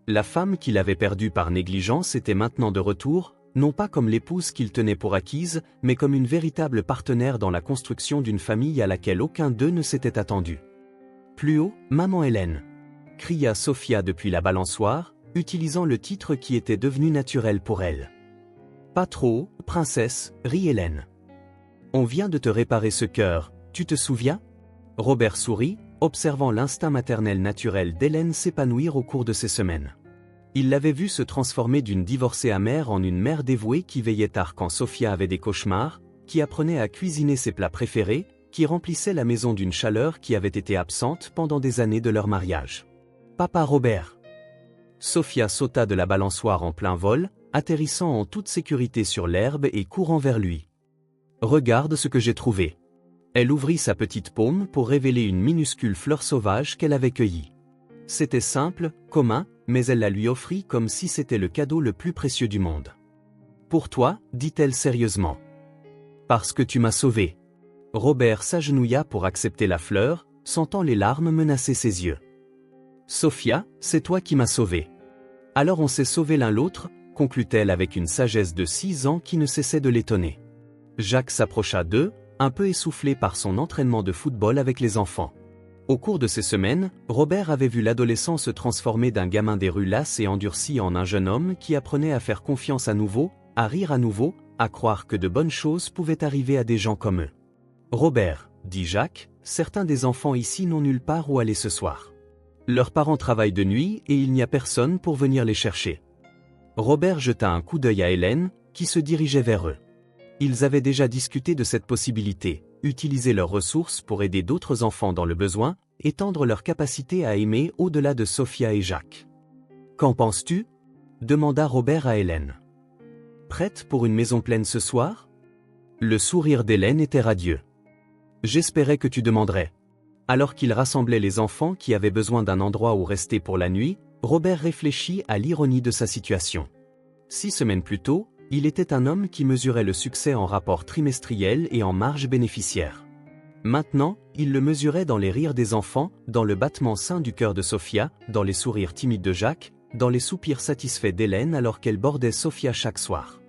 Speaker 1: La femme qu'il avait perdue par négligence était maintenant de retour, non pas comme l'épouse qu'il tenait pour acquise, mais comme une véritable partenaire dans la construction d'une famille à laquelle aucun d'eux ne s'était attendu. Plus haut, maman Hélène, cria Sophia depuis la balançoire, utilisant le titre qui était devenu naturel pour elle. Pas trop, princesse, rit Hélène. On vient de te réparer ce cœur, tu te souviens? Robert sourit, observant l'instinct maternel naturel d'Hélène s'épanouir au cours de ces semaines. Il l'avait vue se transformer d'une divorcée amère en une mère dévouée qui veillait tard quand Sophia avait des cauchemars, qui apprenait à cuisiner ses plats préférés, qui remplissait la maison d'une chaleur qui avait été absente pendant des années de leur mariage. Papa Robert. Sophia sauta de la balançoire en plein vol, atterrissant en toute sécurité sur l'herbe et courant vers lui. Regarde ce que j'ai trouvé. Elle ouvrit sa petite paume pour révéler une minuscule fleur sauvage qu'elle avait cueillie. C'était simple, commun, mais elle la lui offrit comme si c'était le cadeau le plus précieux du monde. Pour toi, dit-elle sérieusement. Parce que tu m'as sauvé. Robert s'agenouilla pour accepter la fleur, sentant les larmes menacer ses yeux. Sophia, c'est toi qui m'as sauvé. Alors on s'est sauvé l'un l'autre, conclut-elle avec une sagesse de 6 ans qui ne cessait de l'étonner. Jacques s'approcha d'eux, un peu essoufflé par son entraînement de football avec les enfants. Au cours de ces semaines, Robert avait vu l'adolescent se transformer d'un gamin des rues lasses et endurci en un jeune homme qui apprenait à faire confiance à nouveau, à rire à nouveau, à croire que de bonnes choses pouvaient arriver à des gens comme eux. Robert, dit Jacques, certains des enfants ici n'ont nulle part où aller ce soir. Leurs parents travaillent de nuit et il n'y a personne pour venir les chercher. Robert jeta un coup d'œil à Hélène, qui se dirigeait vers eux. Ils avaient déjà discuté de cette possibilité, utiliser leurs ressources pour aider d'autres enfants dans le besoin, étendre leur capacité à aimer au-delà de Sophia et Jacques. Qu'en penses-tu? Demanda Robert à Hélène. Prête pour une maison pleine ce soir? Le sourire d'Hélène était radieux. J'espérais que tu demanderais. Alors qu'il rassemblait les enfants qui avaient besoin d'un endroit où rester pour la nuit, Robert réfléchit à l'ironie de sa situation. 6 semaines plus tôt, il était un homme qui mesurait le succès en rapport trimestriel et en marge bénéficiaire. Maintenant, il le mesurait dans les rires des enfants, dans le battement sain du cœur de Sophia, dans les sourires timides de Jacques, dans les soupirs satisfaits d'Hélène alors qu'elle bordait Sophia chaque soir.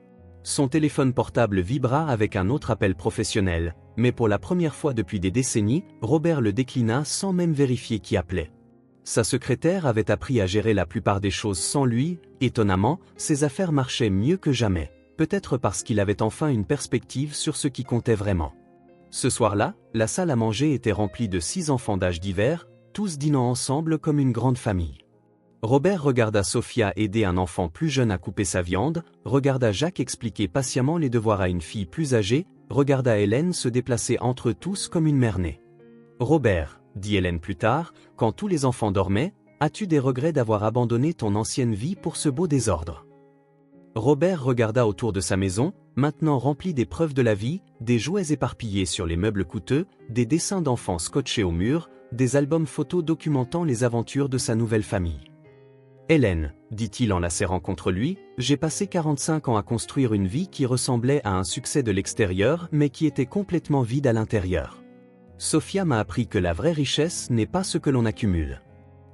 Speaker 1: Son téléphone portable vibra avec un autre appel professionnel, mais pour la première fois depuis des décennies, Robert le déclina sans même vérifier qui appelait. Sa secrétaire avait appris à gérer la plupart des choses sans lui, étonnamment, ses affaires marchaient mieux que jamais, peut-être parce qu'il avait enfin une perspective sur ce qui comptait vraiment. Ce soir-là, la salle à manger était remplie de 6 enfants d'âge divers, tous dînant ensemble comme une grande famille. Robert regarda Sophia aider un enfant plus jeune à couper sa viande, regarda Jacques expliquer patiemment les devoirs à une fille plus âgée, regarda Hélène se déplacer entre eux tous comme une mère née. « Robert, dit Hélène plus tard, quand tous les enfants dormaient, as-tu des regrets d'avoir abandonné ton ancienne vie pour ce beau désordre ?» Robert regarda autour de sa maison, maintenant remplie des preuves de la vie, des jouets éparpillés sur les meubles coûteux, des dessins d'enfants scotchés au mur, des albums photos documentant les aventures de sa nouvelle famille. « Hélène, dit-il en la serrant contre lui, j'ai passé 45 ans à construire une vie qui ressemblait à un succès de l'extérieur mais qui était complètement vide à l'intérieur. Sophia m'a appris que la vraie richesse n'est pas ce que l'on accumule.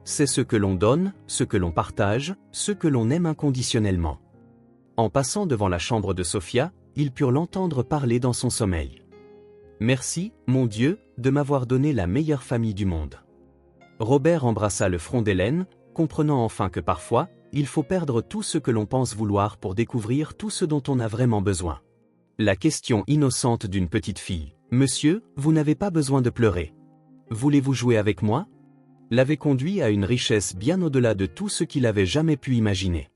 Speaker 1: C'est ce que l'on donne, ce que l'on partage, ce que l'on aime inconditionnellement. » En passant devant la chambre de Sophia, ils purent l'entendre parler dans son sommeil. « Merci, mon Dieu, de m'avoir donné la meilleure famille du monde. » Robert embrassa le front d'Hélène, comprenant enfin que parfois, il faut perdre tout ce que l'on pense vouloir pour découvrir tout ce dont on a vraiment besoin. La question innocente d'une petite fille. « Monsieur, vous n'avez pas besoin de pleurer. Voulez-vous jouer avec moi ?» l'avait conduit à une richesse bien au-delà de tout ce qu'il avait jamais pu imaginer.